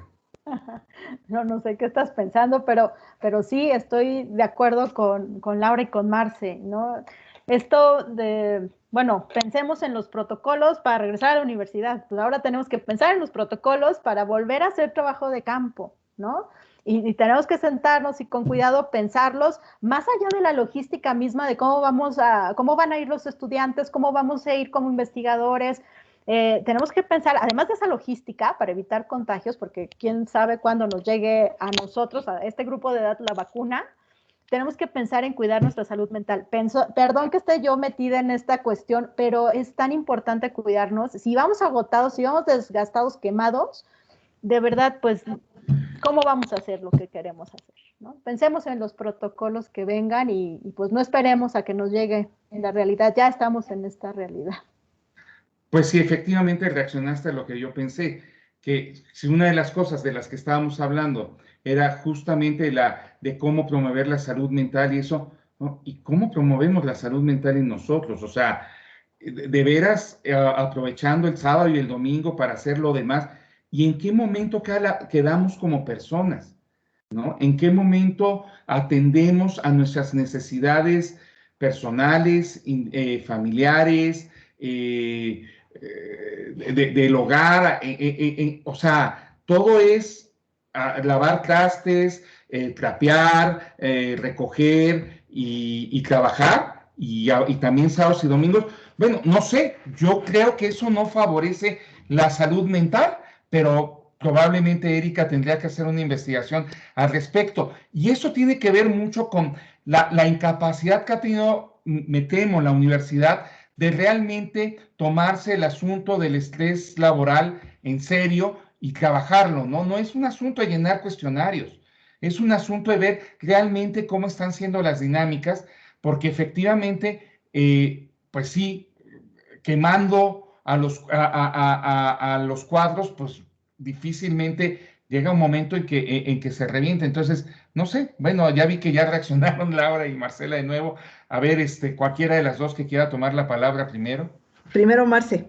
No sé qué estás pensando, pero sí estoy de acuerdo con Laura y con Marce, ¿no? Esto de, bueno, pensemos en los protocolos para regresar a la universidad, pues ahora tenemos que pensar en los protocolos para volver a hacer trabajo de campo, ¿no? Y tenemos que sentarnos y con cuidado pensarlos más allá de la logística misma de cómo van a ir los estudiantes, cómo vamos a ir como investigadores. Tenemos que pensar, además de esa logística, para evitar contagios, porque quién sabe cuándo nos llegue a nosotros, a este grupo de edad, la vacuna, tenemos que pensar en cuidar nuestra salud mental. Perdón que esté yo metida en esta cuestión, pero es tan importante cuidarnos. Si vamos agotados, si vamos desgastados, quemados, de verdad, pues, ¿cómo vamos a hacer lo que queremos hacer, ¿no? Pensemos en los protocolos que vengan y pues no esperemos a que nos llegue en la realidad. Ya estamos en esta realidad. Pues sí, efectivamente reaccionaste a lo que yo pensé, que si una de las cosas de las que estábamos hablando era justamente la de cómo promover la salud mental y eso, ¿no? ¿Y cómo promovemos la salud mental en nosotros? O sea, de veras, aprovechando el sábado y el domingo para hacer lo demás, ¿y en qué momento quedamos como personas? ¿No? ¿En qué momento atendemos a nuestras necesidades personales, familiares, del hogar? O sea, todo es lavar trastes, trapear, recoger y trabajar, y también sábados y domingos. Bueno, no sé, yo creo que eso no favorece la salud mental, pero probablemente Erika tendría que hacer una investigación al respecto. Y eso tiene que ver mucho con la incapacidad que ha tenido, me temo, la universidad de realmente tomarse el asunto del estrés laboral en serio y trabajarlo, ¿no? No es un asunto de llenar cuestionarios, es un asunto de ver realmente cómo están siendo las dinámicas, porque efectivamente, pues sí, quemando a los cuadros, pues difícilmente llega un momento en que se revienta. Entonces, no sé, bueno, ya vi que ya reaccionaron Laura y Marcela de nuevo. A ver, cualquiera de las dos que quiera tomar la palabra primero. Primero, Marce.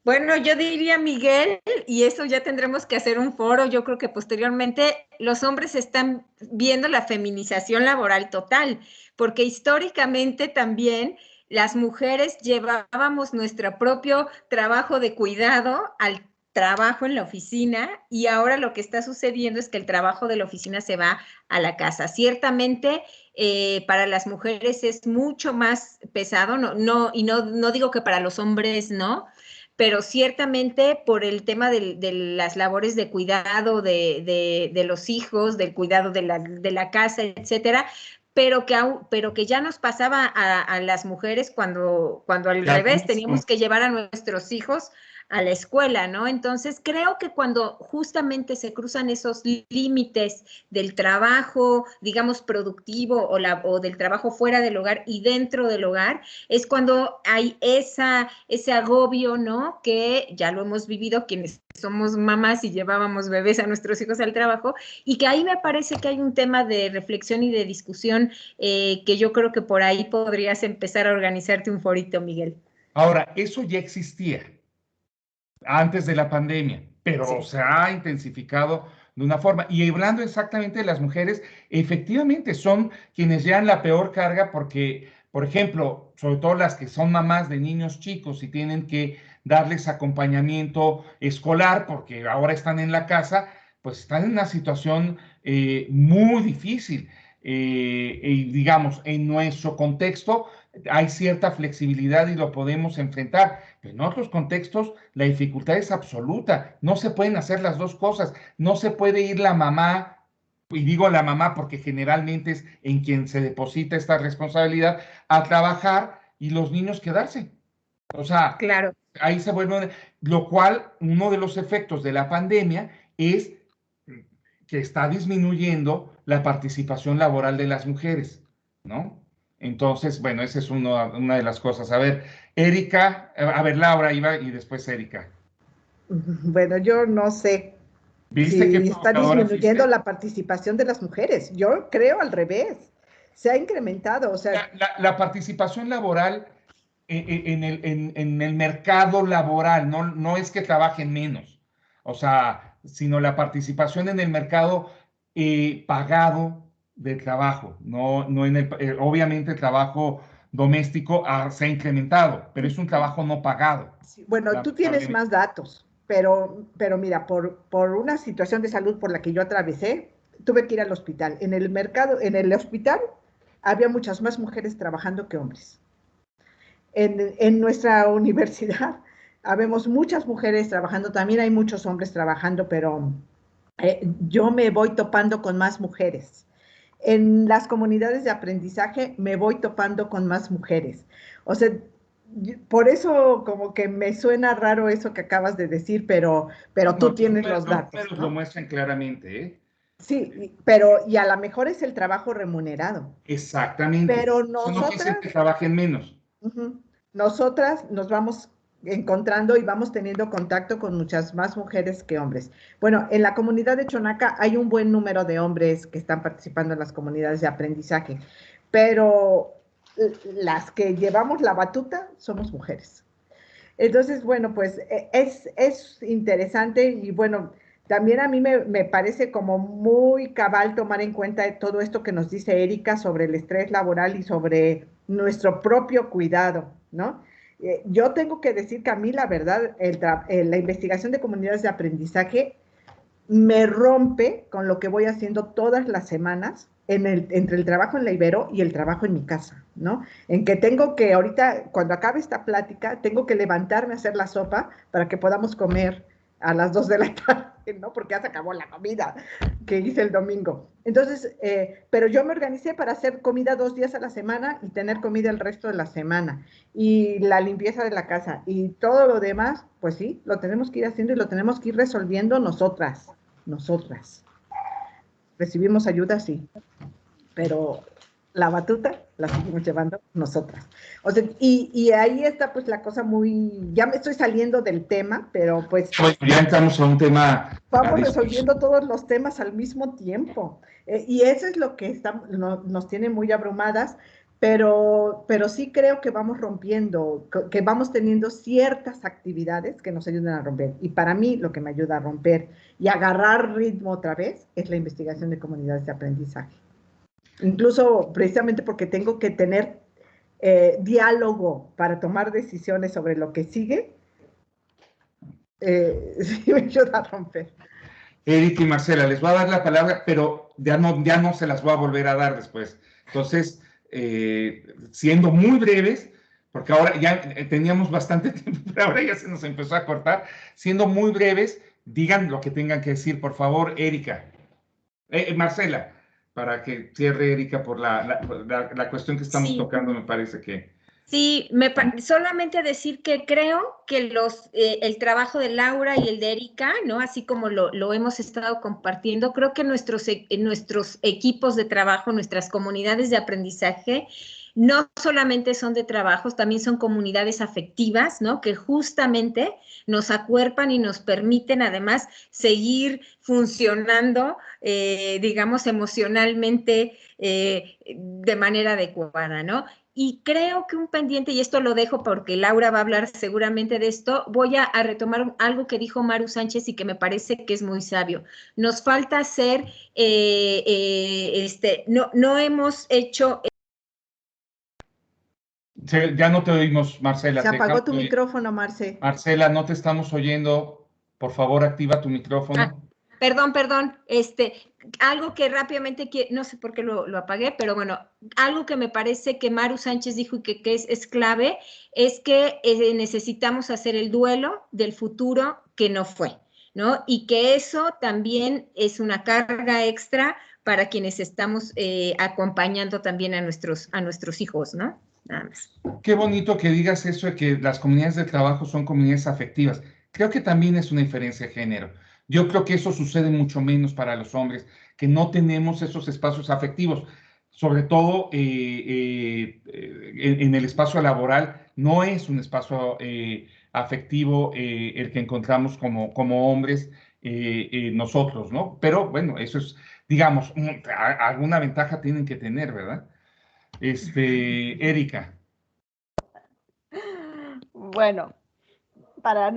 Bueno, yo diría Miguel, y eso ya tendremos que hacer un foro. Yo creo que posteriormente los hombres están viendo la feminización laboral total, porque históricamente también las mujeres llevábamos nuestro propio trabajo de cuidado al trabajo en la oficina, y ahora lo que está sucediendo es que el trabajo de la oficina se va a la casa. Ciertamente, para las mujeres es mucho más pesado, no digo que para los hombres no, pero ciertamente por el tema de las labores de cuidado de los hijos, del cuidado de la casa, etcétera, pero que ya nos pasaba a las mujeres cuando al revés teníamos que llevar a nuestros hijos a la escuela, ¿no? Entonces, creo que cuando justamente se cruzan esos límites del trabajo, digamos, productivo o del trabajo fuera del hogar y dentro del hogar, es cuando hay ese agobio, ¿no? Que ya lo hemos vivido quienes somos mamás y llevábamos bebés a nuestros hijos al trabajo, y que ahí me parece que hay un tema de reflexión y de discusión que yo creo que por ahí podrías empezar a organizarte un forito, Miguel. Ahora, eso ya existía antes de la pandemia, pero sí, se ha intensificado de una forma. Y hablando exactamente de las mujeres, efectivamente son quienes llevan la peor carga porque, por ejemplo, sobre todo las que son mamás de niños chicos y tienen que darles acompañamiento escolar porque ahora están en la casa, pues están en una situación muy difícil. Y digamos, en nuestro contexto hay cierta flexibilidad y lo podemos enfrentar. En otros contextos, la dificultad es absoluta. No se pueden hacer las dos cosas. No se puede ir la mamá, y digo la mamá porque generalmente es en quien se deposita esta responsabilidad, a trabajar y los niños quedarse. O sea, claro, ahí se vuelve, lo cual, uno de los efectos de la pandemia es que está disminuyendo la participación laboral de las mujeres, ¿no? Entonces, bueno, esa es una de las cosas. A ver, Erika, a ver, Laura iba y después Erika. Bueno, yo no sé ¿Viste qué si está provocadora disminuyendo fuiste? la participación de las mujeres. Yo creo al revés. Se ha incrementado, o sea, La participación laboral en el mercado laboral, no es que trabajen menos, o sea, sino la participación en el mercado pagado de trabajo, no en obviamente el trabajo doméstico se ha incrementado, pero es un trabajo no pagado. sí, bueno, tú tienes Lamentablemente. más datos, pero mira, por una situación de salud por la que yo atravesé, tuve que ir al hospital. En el mercado, en el hospital, había muchas más mujeres trabajando que hombres. En nuestra universidad, habemos muchas mujeres trabajando, también hay muchos hombres trabajando, pero yo me voy topando con más mujeres. En las comunidades de aprendizaje me voy topando con más mujeres. O sea, por eso como que me suena raro eso que acabas de decir, pero tú tienes los datos, Los números lo ¿no? muestran claramente, ¿eh? Sí, pero y a lo mejor es el trabajo remunerado. Exactamente. Pero Eso no quiere decir nosotras, que trabajen menos. nosotras nos vamos encontrando y vamos teniendo contacto con muchas más mujeres que hombres. Bueno, en la comunidad de Chonaca hay un buen número de hombres que están participando en las comunidades de aprendizaje, pero las que llevamos la batuta somos mujeres. Entonces, bueno, pues es interesante y bueno, también a mí me parece como muy cabal tomar en cuenta todo esto que nos dice Erika sobre el estrés laboral y sobre nuestro propio cuidado, ¿no? Yo tengo que decir que a mí la verdad, la investigación de comunidades de aprendizaje me rompe con lo que voy haciendo todas las semanas entre el trabajo en la Ibero y el trabajo en mi casa, ¿no? En que tengo que ahorita, cuando acabe esta plática, tengo que levantarme a hacer la sopa para que podamos comer a las 2 de la tarde, ¿no? Porque ya se acabó la comida que hice el domingo. Entonces, pero yo me organicé para hacer comida 2 días a la semana y tener comida el resto de la semana. Y la limpieza de la casa y todo lo demás, pues sí, lo tenemos que ir haciendo y lo tenemos que ir resolviendo nosotras. Recibimos ayuda, sí, pero la batuta la seguimos llevando nosotras. O sea, y ahí está pues la cosa muy, ya me estoy saliendo del tema, pero pues Bueno, ya entramos a un tema. vamos resolviendo todos los temas al mismo tiempo. Y eso es lo que nos tiene muy abrumadas, pero sí creo que vamos rompiendo, que vamos teniendo ciertas actividades que nos ayudan a romper. Y para mí lo que me ayuda a romper y agarrar ritmo otra vez es la investigación de comunidades de aprendizaje. Incluso precisamente porque tengo que tener diálogo para tomar decisiones sobre lo que sigue, sí me ayuda a romper. Eric y Marcela, les voy a dar la palabra, pero ya no se las voy a volver a dar después. Entonces, siendo muy breves, porque ahora ya teníamos bastante tiempo, pero ahora ya se nos empezó a cortar, siendo muy breves, digan lo que tengan que decir, por favor, Erika. Marcela, para que cierre Erika por la cuestión que estamos tocando, me parece que... Sí, solamente decir que creo que el trabajo de Laura y el de Erika, ¿no? Así como lo hemos estado compartiendo, creo que nuestros equipos de trabajo, nuestras comunidades de aprendizaje, no solamente son de trabajos, también son comunidades afectivas, ¿no? Que justamente nos acuerpan y nos permiten además seguir funcionando, digamos, emocionalmente de manera adecuada, ¿no? Y creo que un pendiente, y esto lo dejo porque Laura va a hablar seguramente de esto, voy a retomar algo que dijo Maru Sánchez y que me parece que es muy sabio. Nos falta hacer, no hemos hecho... Ya no te oímos, Marcela. Se apagó tu micrófono, Marce. Marcela, no te estamos oyendo. Por favor, activa tu micrófono. Perdón, algo que rápidamente, no sé por qué lo apagué, pero bueno, algo que me parece que Maru Sánchez dijo y que es clave, es que necesitamos hacer el duelo del futuro que no fue, ¿no? Y que eso también es una carga extra para quienes estamos acompañando también a nuestros hijos, ¿no? Nada más. Qué bonito que digas eso de que las comunidades de trabajo son comunidades afectivas. Creo que también es una diferencia de género. Yo creo que eso sucede mucho menos para los hombres, que no tenemos esos espacios afectivos, sobre todo en el espacio laboral, no es un espacio afectivo el que encontramos como hombres nosotros, ¿no? Pero bueno, eso es, digamos, alguna ventaja tienen que tener, ¿verdad? Erika. Bueno, para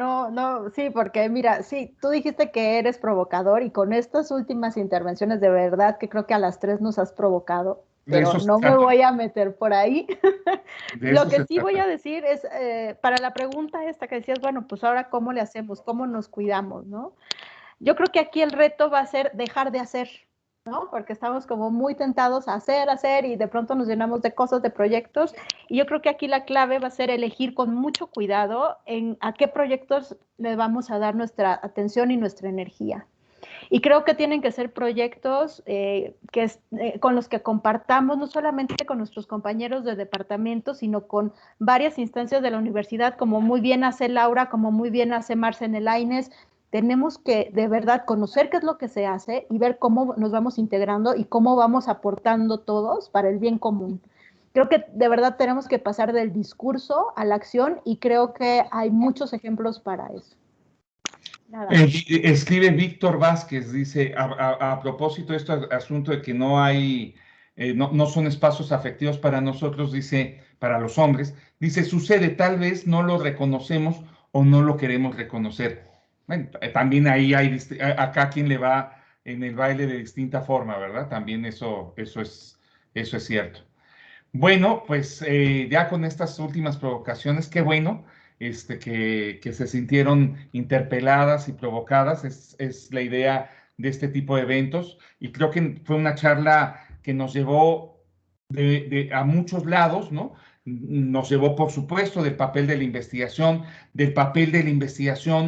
sí, porque mira, sí, tú dijiste que eres provocador y con estas últimas intervenciones de verdad que creo que a las tres nos has provocado, pero no me voy a meter por ahí. Lo que sí voy a decir es, para la pregunta esta que decías, bueno, pues ahora cómo le hacemos, cómo nos cuidamos, ¿no? Yo creo que aquí el reto va a ser dejar de hacer, ¿no? Porque estamos como muy tentados a hacer y de pronto nos llenamos de cosas, de proyectos, y yo creo que aquí la clave va a ser elegir con mucho cuidado en a qué proyectos le vamos a dar nuestra atención y nuestra energía. Y creo que tienen que ser proyectos con los que compartamos, no solamente con nuestros compañeros de departamento, sino con varias instancias de la universidad, como muy bien hace Laura, como muy bien hace Marce en el AINES. Tenemos que de verdad conocer qué es lo que se hace y ver cómo nos vamos integrando y cómo vamos aportando todos para el bien común. Creo que de verdad tenemos que pasar del discurso a la acción y creo que hay muchos ejemplos para eso. Escribe Víctor Vázquez, dice, a propósito de este asunto de que no hay, no son espacios afectivos para nosotros, dice, para los hombres, dice, sucede, tal vez no lo reconocemos o no lo queremos reconocer. Bueno, también ahí hay, acá quien le va en el baile de distinta forma, ¿verdad? También eso es cierto. Bueno, pues ya con estas últimas provocaciones, qué bueno que se sintieron interpeladas y provocadas, es la idea de este tipo de eventos, y creo que fue una charla que nos llevó a muchos lados, ¿no? Nos llevó, por supuesto, del papel de la investigación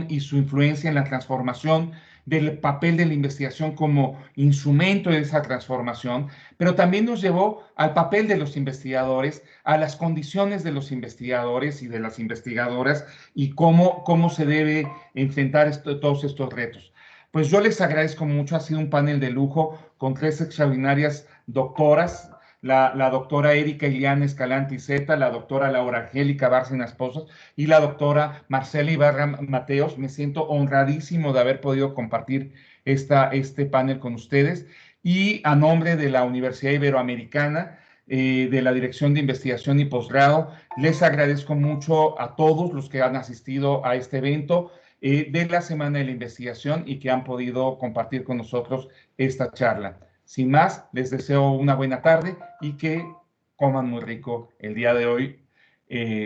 y su influencia en la transformación, del papel de la investigación como instrumento de esa transformación, pero también nos llevó al papel de los investigadores, a las condiciones de los investigadores y de las investigadoras y cómo se debe enfrentar todos estos retos. Pues yo les agradezco mucho, ha sido un panel de lujo con tres extraordinarias doctoras, la doctora Erika Iliana Escalante Zeta, la doctora Laura Angélica Bárcenas Pozos y la doctora Marcela Ibarra Mateos. Me siento honradísimo de haber podido compartir este panel con ustedes. Y a nombre de la Universidad Iberoamericana, de la Dirección de Investigación y Posgrado, les agradezco mucho a todos los que han asistido a este evento de la Semana de la Investigación y que han podido compartir con nosotros esta charla. Sin más, les deseo una buena tarde y que coman muy rico el día de hoy.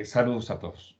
Saludos a todos.